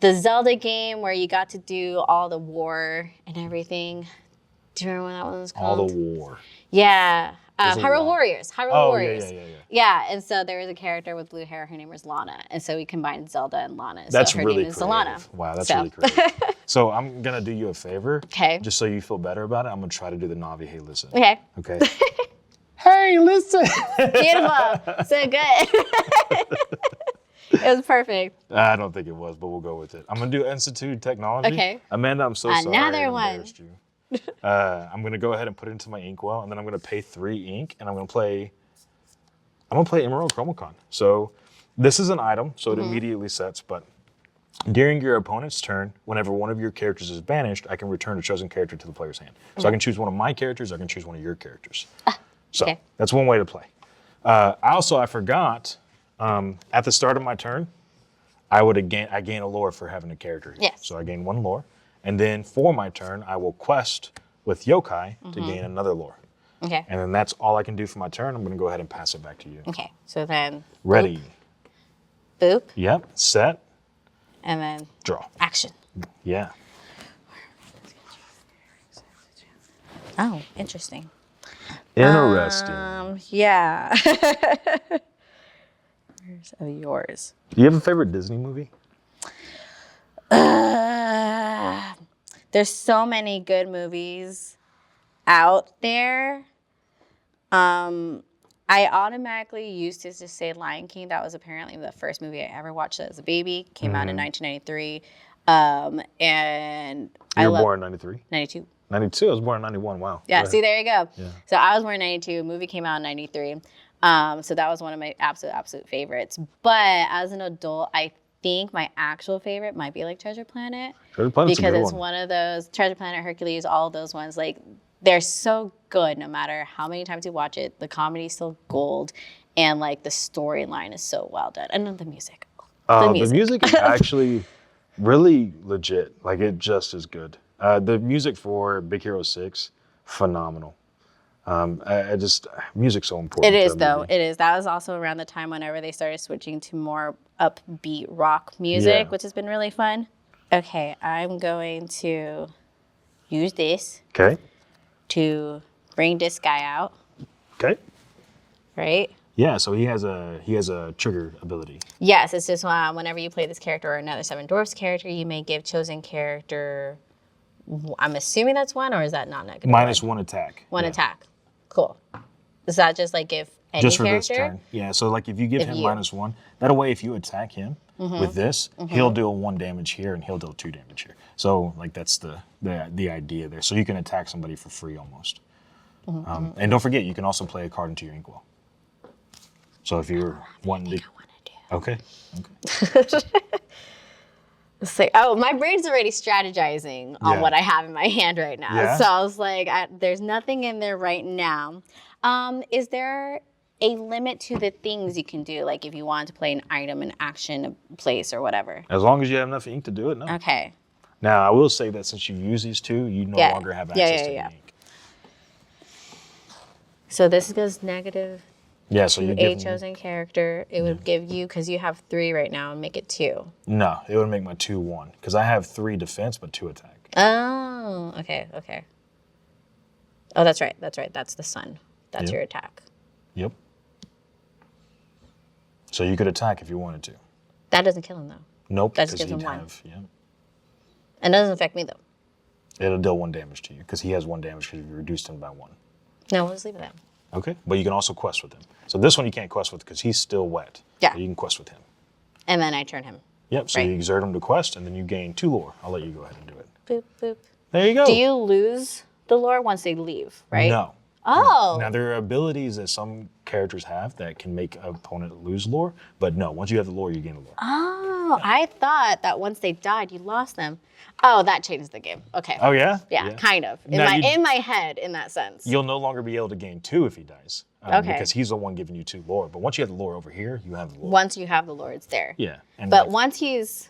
Zelda game where you got to do all the war and everything. Do you remember what that one was called? All the war. Yeah. Is it Hyrule Lana? Warriors. Hyrule Oh, Warriors. yeah. Yeah, and so there was a character with blue hair. Her name was Lana, and so we combined Zelda and Lana. That's so her really name is creative. Zelana. Wow, that's So. really creative. So I'm gonna do you a favor. Okay. Just so you feel better about it, I'm gonna try to do the Navi Hey Listen. Okay. Okay. Hey, listen. Beautiful. So good. It was perfect. I don't think it was, but we'll go with it. I'm gonna do Institute Technology. Okay. Amanda, I'm so sorry. Another I one. embarrassed you. I'm gonna go ahead and put it into my inkwell, and then I'm gonna pay 3 ink, and I'm gonna play Emerald Chromacon. So this is an item, so it immediately sets. But during your opponent's turn, whenever one of your characters is banished, I can return a chosen character to the player's hand. So I can choose one of my characters. I can choose one of your characters. So okay. that's one way to play. I forgot. At the start of my turn, I gain a lore for having a character here. Yes. So I gain 1 lore. And then for my turn, I will quest with Yokai to gain another lore. Okay. And then that's all I can do for my turn. I'm going to go ahead and pass it back to you. Okay. So then. Ready. Boop. Yep. Set. And then Draw. action. Yeah. Oh, interesting. Interesting. Yeah. Where's of yours? Do you have a favorite Disney movie? There's so many good movies out there. I automatically used to just say Lion King. That was apparently the first movie I ever watched as a baby. Came out in 1993. And You were born in 93? 92. 92? I was born in 91. Wow. Yeah, see, there you go. Yeah. So I was born in 92. Movie came out in 93. So that was one of my absolute favorites. But as an adult, I think my actual favorite might be like Treasure Planet. Treasure Planet's a because good it's one of those, Treasure Planet, Hercules, all of those ones, like they're so good no matter how many times you watch it. The comedy's still gold, and like the storyline is so well done. And then the music. The music is actually really legit. Like, it just is good. The music for Big Hero 6, phenomenal. Music's so important. It is, though. It is. That was also around the time whenever they started switching to more upbeat rock music, which has been really fun. Okay, I'm going to use this to bring this guy out. Okay. Right? Yeah, so he has a trigger ability. Yes, it's just whenever you play this character or another Seven Dwarfs character, you may give chosen character, I'm assuming that's one, or is that not negative? -1 attack. One attack. Cool. Does that just like give any just for character? this turn. Yeah, so like if you give him -1, that way if you attack him with this, he'll deal 1 damage here and he'll deal 2 damage here. So like that's the idea there. So you can attack somebody for free almost. And don't forget, you can also play a card into your inkwell. So if you're wanting to... Okay. It's like, oh, my brain's already strategizing on what I have in my hand right now. Yeah. So I was like, there's nothing in there right now. Is there a limit to the things you can do? Like if you wanted to play an item, an action, a place, or whatever? As long as you have enough ink to do it, no. Okay. Now, I will say that since you use these two, you no longer have access to the ink. So this goes negative. Yeah, so you give a chosen character. It would give you, because you have 3 right now, and make it 2. No, it would make my 2 1 because I have 3 defense but 2 attack. Oh, okay. Oh, that's right. That's the sun. That's your attack. Yep. So you could attack if you wanted to. That doesn't kill him though. Nope. That just gives him 1. Yeah. And doesn't affect me though. It'll deal 1 damage to you because he has 1 damage because you reduced him by 1. No, we'll just leave it at that. Okay, but you can also quest with him. So this one you can't quest with because he's still wet. Yeah. But you can quest with him. And then I turn him. Yep, so you exert him to quest, and then you gain 2 lore. I'll let you go ahead and do it. Boop, boop. There you go. Do you lose the lore once they leave, right? No. Oh. Now, there are abilities that some characters have that can make an opponent lose lore, but no, once you have the lore, you gain the lore. Oh, I thought that once they died, you lost them. Oh, that changes the game. Okay. Oh, yeah? Yeah, kind of. In my head, in that sense. You'll no longer be able to gain 2 if he dies. Okay. Because he's the one giving you 2 lore. But once you have the lore over here, you have the lore. Once you have the lore, it's there. Yeah. And but once he's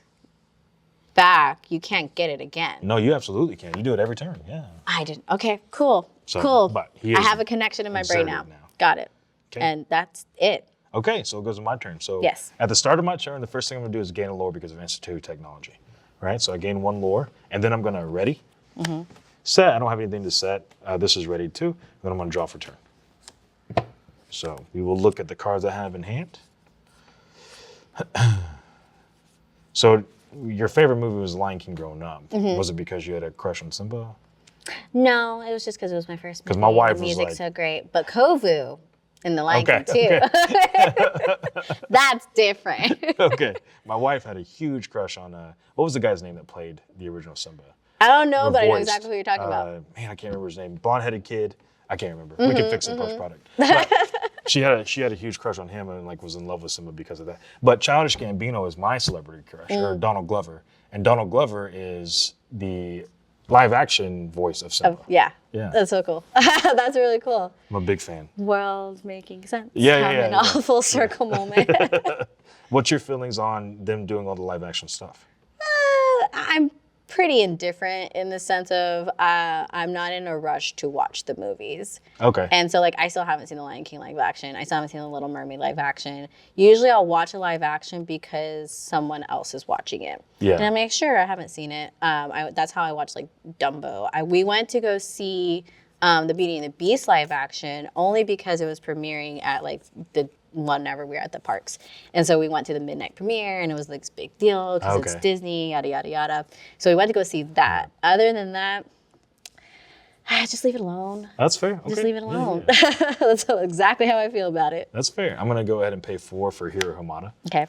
back, you can't get it again. No, you absolutely can. You do it every turn, yeah. I didn't. Okay, cool. So, cool. But I have a connection in my brain now. Got it. Okay. And that's it. Okay, so it goes to my turn. So at the start of my turn, the first thing I'm going to do is gain a lore because of Institute Technology. Right? So I gain 1 lore, and then I'm going to ready, set. I don't have anything to set. This is ready too. Then I'm going to draw for turn. So we will look at the cards I have in hand. So your favorite movie was Lion King growing up. Was it because you had a crush on Simba? No, it was just because it was my first movie. Because my wife the was music's like... so great. But Kovu in the Lion King too. That's different. Okay. My wife had a huge crush on, what was the guy's name that played the original Simba? I don't know, but I know exactly who you're talking about. Man, I can't remember his name. Blonde-headed kid. I can't remember. We can fix it post-product. But she had a huge crush on him and like was in love with Simba because of that. But Childish Gambino is my celebrity crush, or Donald Glover. And Donald Glover is the live-action voice of Simba. Yeah. That's so cool. That's really cool. I'm a big fan. World making sense. Yeah. A full circle moment. What's your feelings on them doing all the live-action stuff? I'm pretty indifferent in the sense of I'm not in a rush to watch the movies. Okay. And so like I still haven't seen the Lion King live action. I still haven't seen the Little Mermaid live action. Usually I'll watch a live action because someone else is watching it. Yeah. And I'm like, sure, I haven't seen it. That's how I watched like Dumbo. We went to go see the Beauty and the Beast live action only because it was premiering at like the whenever we were at the parks. And so we went to the midnight premiere and it was like this big deal because it's Disney, yada, yada, yada. So we went to go see that. Other than that, just leave it alone. That's fair. Okay. Just leave it alone. Yeah. That's exactly how I feel about it. That's fair. I'm going to go ahead and pay 4 for Hiro Hamada. Okay.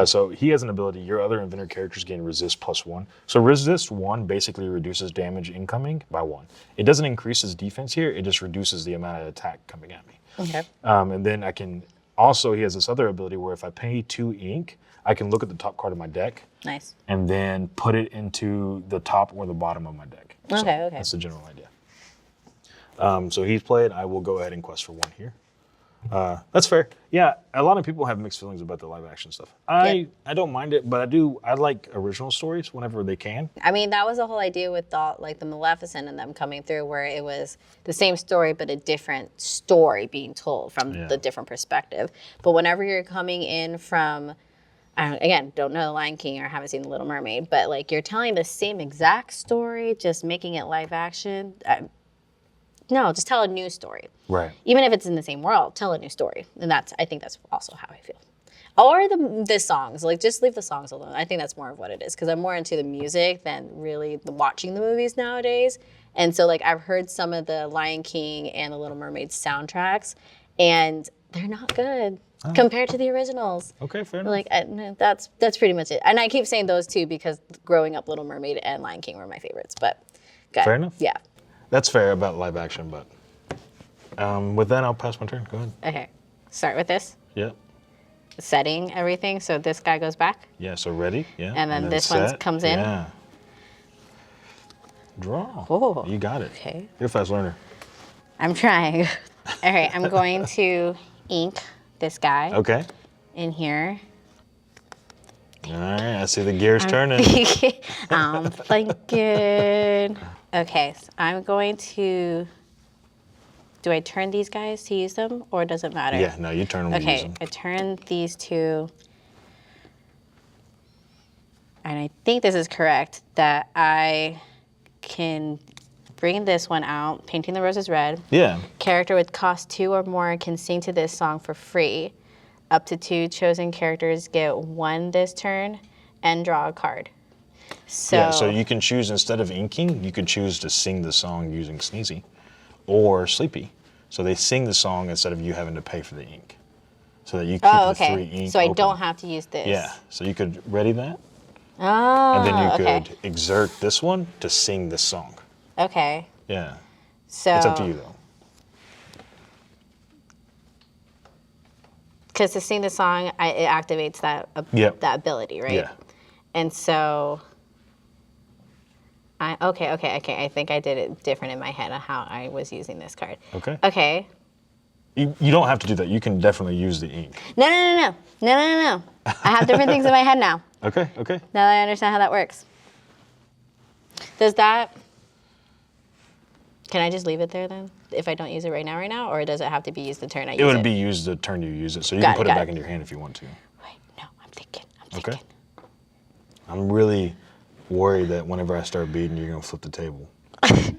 So he has an ability. Your other inventor characters gain resist +1. So resist 1 basically reduces damage incoming by 1. It doesn't increase his defense here. It just reduces the amount of attack coming at me. Okay. And then I can also, he has this other ability where if I pay 2 ink, I can look at the top card of my deck. Nice. And then put it into the top or the bottom of my deck. Okay, so okay. That's the general idea. So he's played. I will go ahead and quest for 1 here. That's fair. Yeah, a lot of people have mixed feelings about the live action stuff. I don't mind it, but I like original stories whenever they can. I mean, that was the whole idea with the Maleficent and them coming through, where it was the same story but a different story being told from the different perspective. But whenever you're coming in from, again, don't know the Lion King or haven't seen the Little Mermaid, but like you're telling the same exact story, just making it live action. No, just tell a new story. Right. Even if it's in the same world, tell a new story. And I think that's also how I feel. Or the songs, like just leave the songs alone. I think that's more of what it is because I'm more into the music than really watching the movies nowadays. And so like I've heard some of the Lion King and the Little Mermaid soundtracks and they're not good compared to the originals. Okay, fair enough. Like no, that's pretty much it. And I keep saying those two because growing up Little Mermaid and Lion King were my favorites, but good. Fair enough. Yeah. That's fair about live action, but with that, I'll pass my turn. Go ahead. Okay. Start with this. Yep. Setting everything. So this guy goes back. Yeah, so ready. Yeah. And then this one comes in. Yeah. Draw. Oh. You got it. Okay. You're a fast learner. I'm trying. All right. I'm going to ink this guy Okay. in here. All right. I see the gears turning. I'm thinking. Okay. So I'm going to. Do I turn these guys to use them, or does it matter? Yeah, no, you turn them to use Okay, them. I turn these two, and I think this is correct, that I can bring this one out, Painting the Roses Red. Yeah. Character with cost 2 or more can sing to this song for free. Up to 2 chosen characters get 1 this turn and draw a card. So, Yeah, so you can choose, instead of inking, you could choose to sing the song using Sneezy or Sleepy. So they sing the song instead of you having to pay for the ink. So that you keep the 3 ink So I open. don't have to use this. Yeah, so you could ready that, Oh, and then you okay. could exert this one to sing this song. Okay. Yeah, So it's up to you though. Because to sing the song, it activates that Yep. that ability, right? Yeah. And so, okay. I think I did it different in my head on how I was using this card. Okay. Okay. You don't have to do that. You can definitely use the ink. No. I have different things in my head now. Okay. Now that I understand how that works. Does that? Can I just leave it there then? If I don't use it right now, or does it have to be used the turn I use it? It would be used the turn you use it, so you Got can it, put it got back it. in your hand if you want to. Wait, no, I'm thinking. Okay. I'm really worried that whenever I start beating, you're gonna flip the table.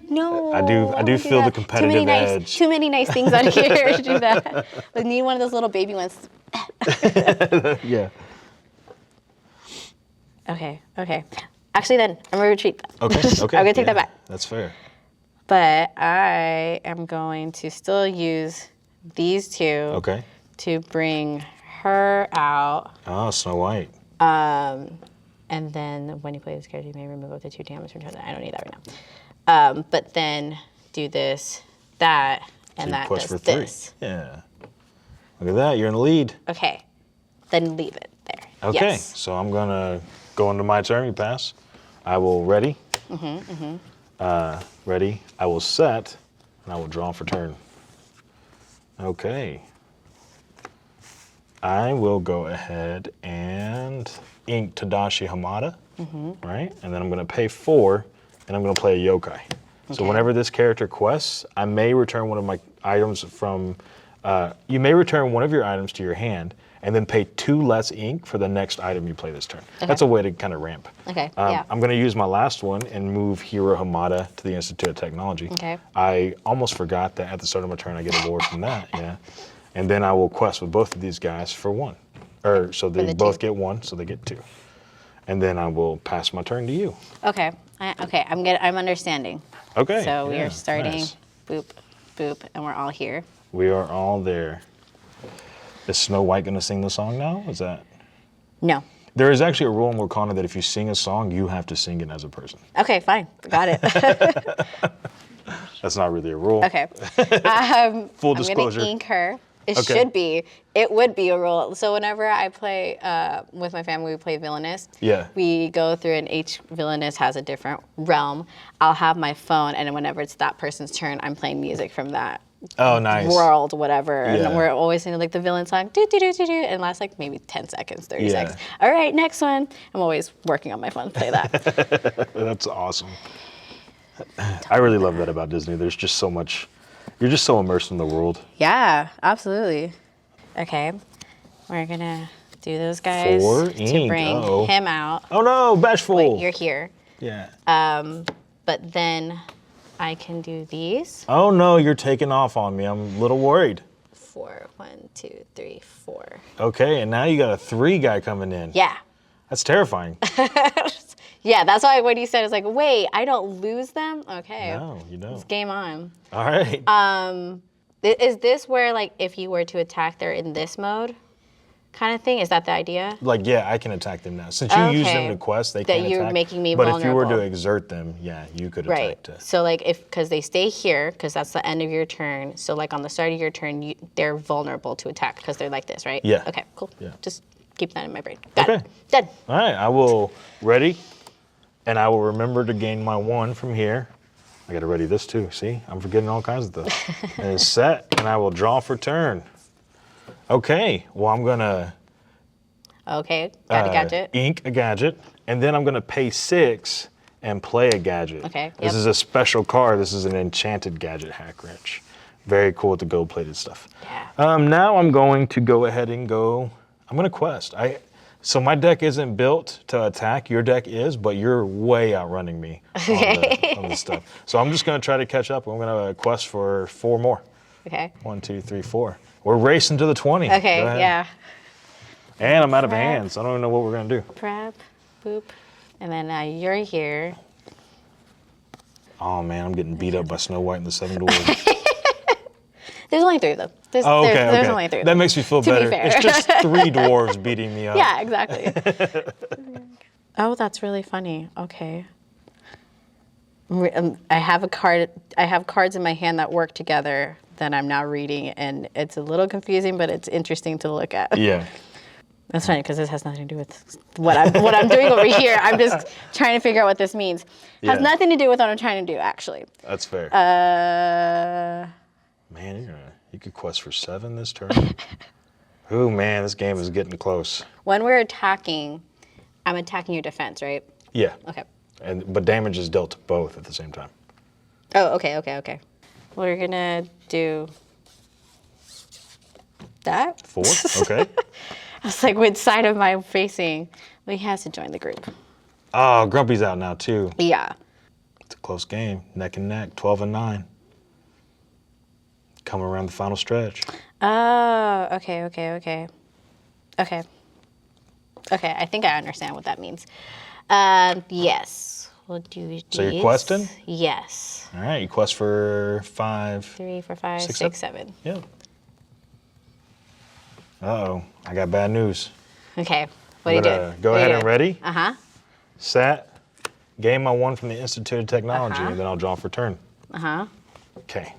No. I do won't feel the that. competitive edge. Too many nice things out here to do that. Like need one of those little baby ones. Yeah. Okay. Actually, then I'm gonna retreat that. Okay. I'm gonna take that back. That's fair. But I am going to still use these two Okay. to bring her out. Oh, Snow White. And then when you play this character, you may remove up to 2 damage from turn. I don't need that right now. But then do this, that, and So you that push does for 3. this. Yeah. Look at that. You're in the lead. Okay. Then leave it there. Okay. Yes. So I'm gonna go into my turn. You pass. I will ready. Ready. I will set, and I will draw for turn. Okay. I will go ahead and ink Tadashi Hamada, right? And then I'm going to pay 4, and I'm going to play a yokai. So whenever this character quests, I may return one of my items from, you may return one of your items to your hand and then pay 2 less ink for the next item you play this turn. Okay. That's a way to kind of ramp. Okay, yeah. I'm gonna use my last one and move Hiro Hamada to the Institute of Technology. Okay. I almost forgot that at the start of my turn I get a reward from that, yeah. And then I will quest with both of these guys for 1. Or so they both get 1, so they get 2. And then I will pass my turn to you. Okay. Okay, I'm understanding. Okay. So we yeah, are starting, nice. boop, boop, and we're all here. We are all there. Is Snow White gonna sing the song now? Is that? No. There is actually a rule in Lorcana that if you sing a song, you have to sing it as a person. Okay, fine. Got it. That's not really a rule. Okay. Full disclosure. I'm gonna ink her. It Okay. should be. It would be a rule. So whenever I play with my family, we play villainous. Yeah. We go through and each villainous has a different realm. I'll have my phone, and whenever it's that person's turn, I'm playing music from that Oh, nice. world, whatever. Yeah. And we're always singing like the villain song, do do do do do, and it lasts like maybe 10 seconds, 30 Yeah. seconds. All right, next one. I'm always working on my phone to play that. That's awesome. I really love that about Disney. There's just so much. You're just so immersed in the world. Yeah, absolutely. Okay, we're gonna do those guys 4 to ink. bring Uh-oh. him out. Oh no, bashful. Wait, you're here. Yeah. But then I can do these. Oh no, you're taking off on me. I'm a little worried. 4, 1, 2, 3, 4. Okay, and now you got a 3 guy coming in. Yeah. That's terrifying. Yeah, that's why what he said is like, wait, I don't lose them? Okay. No, you don't. It's game on. All right. Is this where, like, if you were to attack, they're in this mode kind of thing? Is that the idea? Like, yeah, I can attack them now. Since you use them to quest, they can't attack. That you're making me But vulnerable. if you were to exert them, yeah, you could Right. attack too. So, like, because they stay here, because that's the end of your turn. So, like, on the start of your turn, they're vulnerable to attack because they're like this, right? Yeah. Okay, cool. Yeah. Just keep that in my brain. Got Okay. it. Done. All right, I will ready, and I will remember to gain my 1 from here. I gotta ready this too, see? I'm forgetting all kinds of stuff. And it's set, and I will draw for turn. Okay, well I'm gonna Okay, got a gadget. ink a gadget, and then I'm gonna pay 6 and play a gadget. Okay, This yep. is a special card. This is an enchanted gadget hack wrench. Very cool with the gold-plated stuff. Yeah. Now I'm going to go ahead and go, I'm gonna quest. So my deck isn't built to attack, your deck is, but you're way outrunning me on the stuff. So I'm just gonna try to catch up. I'm gonna quest for 4 more. Okay. 1, 2, 3, 4. We're racing to the 20. Okay, Go ahead. yeah. And I'm out of Prep. hands. I don't even know what we're gonna do. Prep, boop. And then you're here. Oh man, I'm getting beat up by Snow White and the 7 Dwarves. There's only 3 of them. There's Okay. only 3 of them. That makes me feel To be better. fair. It's just 3 dwarves beating me up. Yeah, exactly. Oh, that's really funny. Okay. I have a card. I have cards in my hand that work together that I'm now reading, and it's a little confusing, but it's interesting to look at. Yeah. That's funny because this has nothing to do with what I'm doing over here. I'm just trying to figure out what this means. Has Yeah. nothing to do with what I'm trying to do, actually. That's fair. Man, you could quest for 7 this turn. Ooh, man, this game is getting close. When we're attacking, I'm attacking your defense, right? Yeah. Okay. But damage is dealt to both at the same time. Oh, okay. We're gonna do that. 4? Okay. I was like, which side am I facing? Well, he has to join the group. Oh, Grumpy's out now too. Yeah. It's a close game, neck and neck, 12 and 9. Coming around the final stretch. Oh, okay. Okay, I think I understand what that means. Yes. We'll do these. So you're questing? Yes. All right, you quest for 5. 3, 4, 5, 6, 6, 7. Yeah. Uh-oh, I got bad news. Okay, what do you do? Go ahead and ready, Uh-huh. set, gain my 1 from the Institute of Technology, Uh-huh. and then I'll draw for turn. Uh-huh. Okay,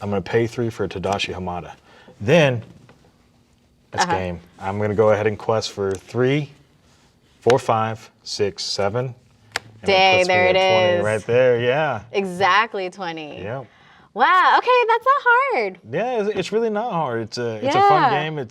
I'm gonna pay 3 for Tadashi Hamada. Then, that's game. I'm gonna go ahead and quest for 3, 4, 5, 6, 7. And that Dang, puts me there at it 20 is. right there, yeah. Exactly 20. Yep. Wow, okay, that's not hard. Yeah, it's really not hard. It's a Yeah. fun game.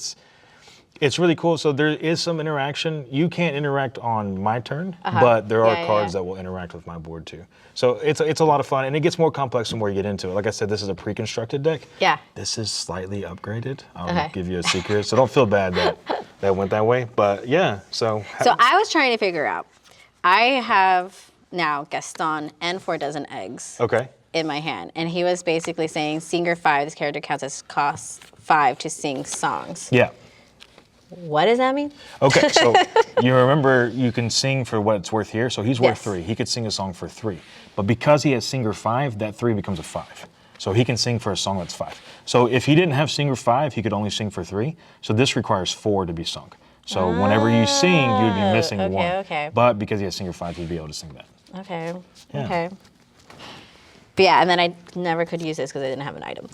It's really cool. So there is some interaction. You can't interact on my turn, but there are cards that will interact with my board too. So it's a lot of fun, and it gets more complex the more you get into it. Like I said, this is a pre-constructed deck. Yeah. This is slightly upgraded. I'll give you a secret, so don't feel bad that went that way. But yeah, so. So I was trying to figure out. I have now Gaston and 4 dozen eggs. Okay. In my hand, and he was basically saying Singer 5, this character counts as cost 5 to sing songs. Yeah. What does that mean? Okay, so you remember you can sing for what it's worth here, so he's worth Yes. 3. He could sing a song for 3. But because he has Singer 5, that 3 becomes a 5. So he can sing for a song that's 5. So if he didn't have Singer 5, he could only sing for 3. So this requires 4 to be sung. So whenever you sing, you'd be missing 1. Okay. But because he has Singer 5, he'd be able to sing that. Okay. Yeah. Okay. But yeah, and then I never could use this because I didn't have an item.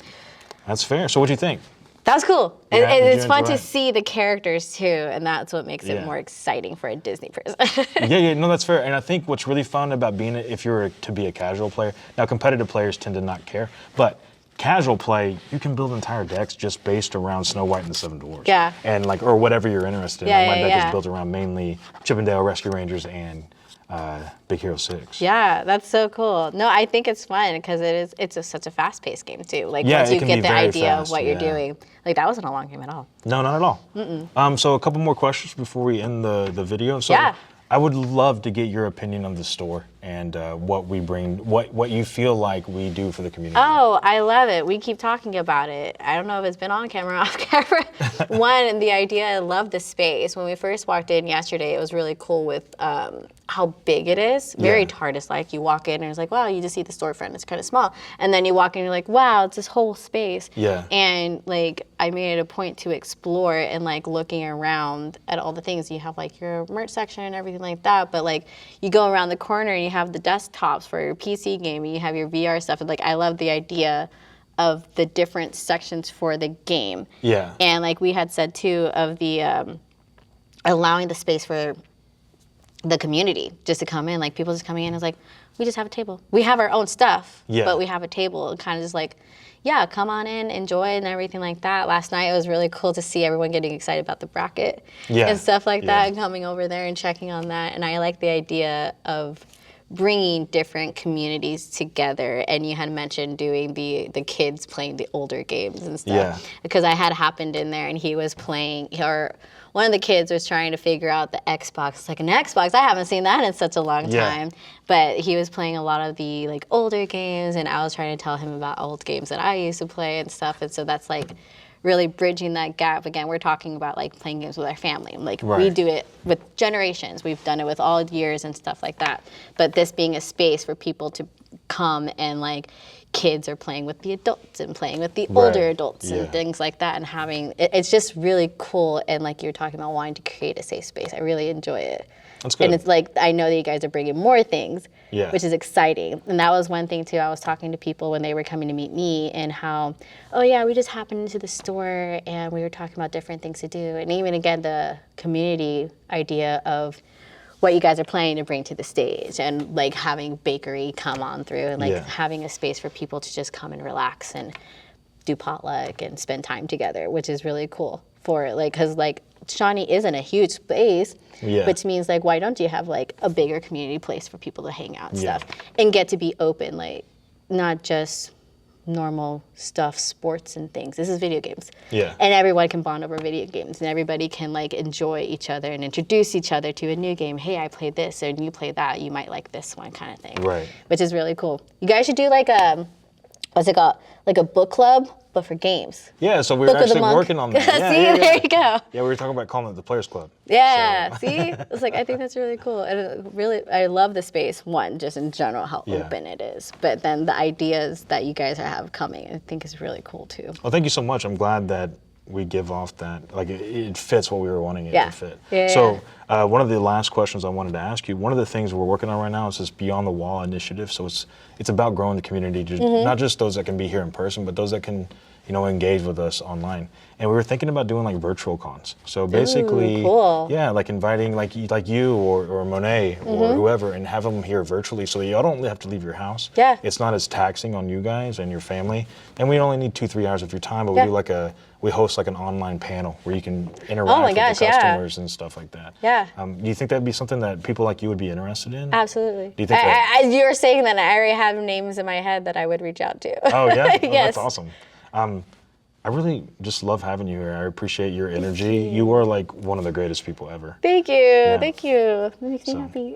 That's fair. So what'd you think? That was cool. Yeah, did It's you fun enjoy to it? see the characters too, and that's what makes Yeah. it more exciting for a Disney person. Yeah, no, that's fair. And I think what's really fun about being, if you're to be a casual player, now competitive players tend to not care, but casual play, you can build entire decks just based around Snow White and the Seven Dwarfs. Yeah. And like, or whatever you're interested in. Yeah, My yeah, deck yeah. is built around mainly Chippendale Rescue Rangers and Big Hero 6. Yeah, that's so cool. No, I think it's fun because it's such a fast-paced game too. Like Yeah, once it you can get be the very idea fast, of what you're yeah. doing, like that wasn't a long game at all. No, not at all. So a couple more questions before we end the video. So Yeah. I would love to get your opinion on the store and what we bring, what you feel like we do for the community. Oh, I love it. We keep talking about it. I don't know if it's been on camera or off camera. One, the idea, I love the space. When we first walked in yesterday, it was really cool with how big it is. Very Yeah. TARDIS-like. You walk in and it's like, wow, you just see the storefront. It's kind of small. And then you walk in and you're like, wow, it's this whole space. Yeah. And like, I made it a point to explore and like looking around at all the things. You have like your merch section and everything like that. But like, you go around the corner and you have the desktops for your PC gaming. You have your VR stuff. And like, I love the idea of the different sections for the game. Yeah. And like we had said too, of the allowing the space for the community just to come in, like people just coming in, it's like, we just have a table. We have our own stuff, Yeah. but we have a table and kind of just like, yeah, come on in, enjoy and everything like that. Last night it was really cool to see everyone getting excited about the bracket Yeah. and stuff like that Yeah. and coming over there and checking on that. And I like the idea of bringing different communities together. And you had mentioned doing the kids playing the older games and stuff. Yeah. Because I had happened in there and he was playing, or one of the kids was trying to figure out the Xbox. It's like, an Xbox? I haven't seen that in such a long Yeah. time. But he was playing a lot of the like older games and I was trying to tell him about old games that I used to play and stuff. And so that's like really bridging that gap. Again, we're talking about like playing games with our family. Like we Right. do it with generations. We've done it with all years and stuff like that. But this being a space for people to come and like kids are playing with the adults and playing with the Right. older adults Yeah. and things like that and having, it's just really cool. And like you're talking about wanting to create a safe space. I really enjoy it. That's good. And it's like, I know that you guys are bringing more things, Yeah. which is exciting. And that was one thing too, I was talking to people when they were coming to meet me and how, oh yeah, we just happened into the store and we were talking about different things to do. And even again, the community idea of what you guys are planning to bring to the stage and like having bakery come on through and like Yeah. having a space for people to just come and relax and do potluck and spend time together, which is really cool for like, cause like Shawnee isn't a huge space, Yeah. which means like, why don't you have like a bigger community place for people to hang out and Yeah. stuff and get to be open, like not just normal stuff, sports and things. This is video games. Yeah. And everyone can bond over video games and everybody can like enjoy each other and introduce each other to a new game. Hey, I played this and you play that. You might like this one kind of thing. Right. Which is really cool. You guys should do like a, what's it called? Like a book club, but for games. Yeah, so we were Book of the actually Monk. working on that. Yeah, See, yeah, there yeah. you go. Yeah, we were talking about calling it the Players Club. Yeah, So- see? It's like, I think that's really cool. And it really, I love the space, one, just in general, how Yeah. open it is. But then the ideas that you guys have coming, I think is really cool too. Well, thank you so much. I'm glad that we give off that, like it fits what we were wanting it Yeah. to fit. Yeah, So one of the last questions I wanted to ask you, one of the things we're working on right now is this Beyond the Wall initiative. So it's about growing the community, Mm-hmm. not just those that can be here in person, but those that can, engage with us online. And we were thinking about doing like virtual cons. So basically, cool. yeah, like inviting like you or Monet or whoever and have them here virtually so that y'all don't have to leave your house. Yeah. It's not as taxing on you guys and your family. And we only need 2-3 hours of your time, but we Yeah. do like we host like an online panel where you can interact with the customers and stuff like that. Yeah. Do you think that'd be something that people like you would be interested in? Absolutely. Do you think as you were saying that, I already have names in my head that I would reach out to. Oh yeah? Oh, Yes. That's awesome. I really just love having you here. I appreciate your energy. You are like one of the greatest people ever. Thank you. Thank you. That makes me happy.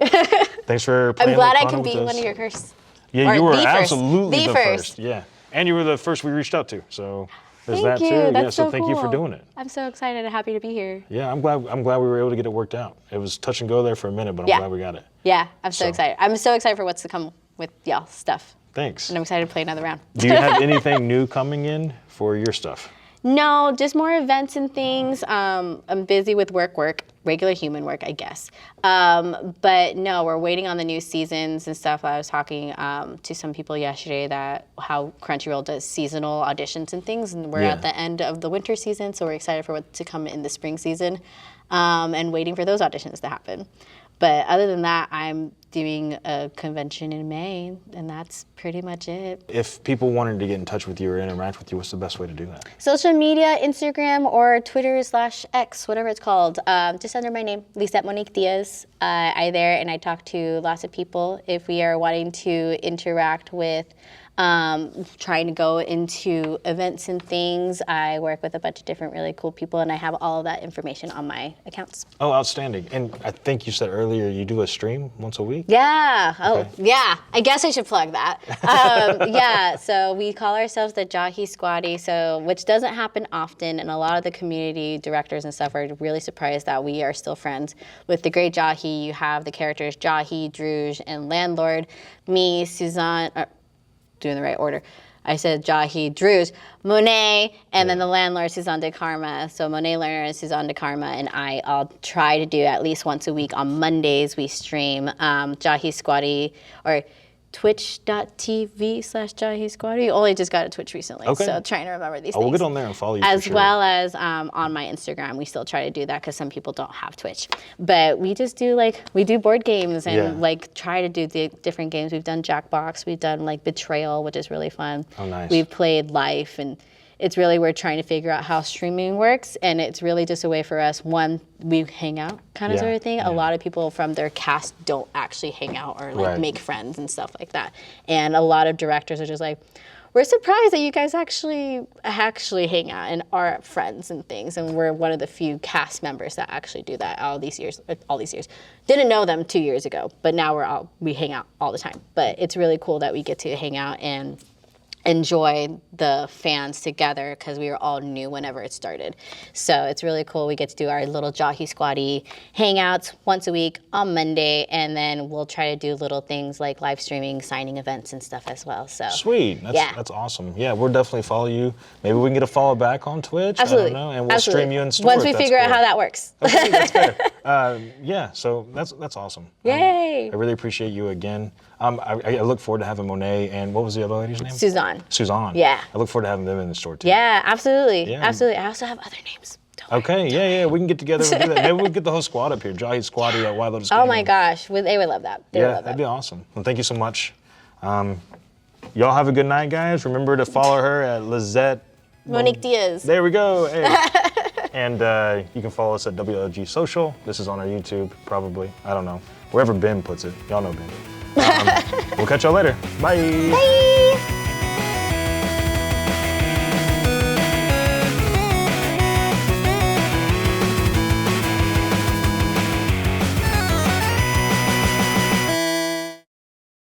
Thanks for playing I'm glad I Lorcana could with be us. one of your first. Yeah, or you were the first. absolutely The the first. first. Yeah. And you were the first we reached out to. So there's Thank that you. too. That's Yeah, so thank you for cool. doing it. I'm so excited and happy to be here. Yeah, I'm glad we were able to get it worked out. It was touch and go there for a minute, but I'm glad we got it. Yeah, I'm so excited. I'm so excited for what's to come with y'all stuff. Thanks. And I'm excited to play another round. Do you have anything new coming in for your stuff? No, just more events and things. I'm busy with work, regular human work, I guess. But no, we're waiting on the new seasons and stuff. I was talking to some people yesterday that how Crunchyroll does seasonal auditions and things, and we're at the end of the winter season, so we're excited for what to come in the spring season, and waiting for those auditions to happen. But other than that, I'm doing a convention in May, and that's pretty much it. If people wanted to get in touch with you or interact with you, what's the best way to do that? Social media, Instagram or Twitter/X, whatever it's called, just under my name, Lisette Monique Diaz. I there and I talk to lots of people. If we are wanting to interact with trying to go into events and things, I work with a bunch of different really cool people, and I have all of that information on my accounts. Oh, outstanding. And I think you said earlier you do a stream once a week? Yeah. Oh, Okay. yeah. I guess I should plug that. Yeah. So we call ourselves the Jahy Squaddy, which doesn't happen often, and a lot of the community directors and stuff are really surprised that we are still friends. With the great Jahy, you have the characters Jahy, Druge, and Landlord. Me, Suzanne. Doing the right order. I said Jahy, Druge, Monet, and then the landlord, Suzanne de Karma. So Monet Lerner and Suzanne de Karma and I all try to do at least once a week. On Mondays, we stream Jahy Squaddy, or twitch.tv/Jahy Squaddy. Only just got a Twitch recently, so trying to remember these things. We'll get on there and follow you As for sure. well as on my Instagram, we still try to do that because some people don't have Twitch. But we just do we do board games and try to do the different games. We've done Jackbox, we've done Betrayal, which is really fun. Oh, nice. We've played Life, and it's really, we're trying to figure out how streaming works, and it's really just a way for us, one, we hang out kind of sort of thing. A lot of people from their cast don't actually hang out or make friends and stuff like that. And a lot of directors are just we're surprised that you guys actually hang out and are friends and things. And we're one of the few cast members that actually do that all these years. Didn't know them 2 years ago, but now we hang out all the time. But it's really cool that we get to hang out and enjoy the fans together because we were all new whenever it started. So it's really cool. We get to do our little Jahy Squaddy hangouts once a week on Monday, and then we'll try to do little things like live streaming, signing events and stuff as well. So sweet. That's awesome. Yeah, we'll definitely follow you. Maybe we can get a follow back on Twitch. Absolutely. I don't know, and we'll stream you in store. Once we figure out how that works. Okay, that's fair. Yeah, so that's awesome. Yay. I really appreciate you again. I look forward to having Monet and what was the other lady's name? Suzanne. Suzanne. Yeah. I look forward to having them in the store too. Yeah, absolutely. Yeah. Absolutely. I also have other names. Don't worry. Okay, yeah, we can get together and do that. Maybe we'll get the whole squad up here. Jahy Squaddy at White Lotus Gaming. Oh my gosh, they would love that. They would love that'd that. be awesome. Well, thank you so much. Y'all have a good night, guys. Remember to follow her at Lisette Monique Diaz. There we go. Hey. And you can follow us at WLG Social. This is on our YouTube, probably. I don't know. Wherever Ben puts it. Y'all know Ben. We'll catch y'all later. Bye. Bye.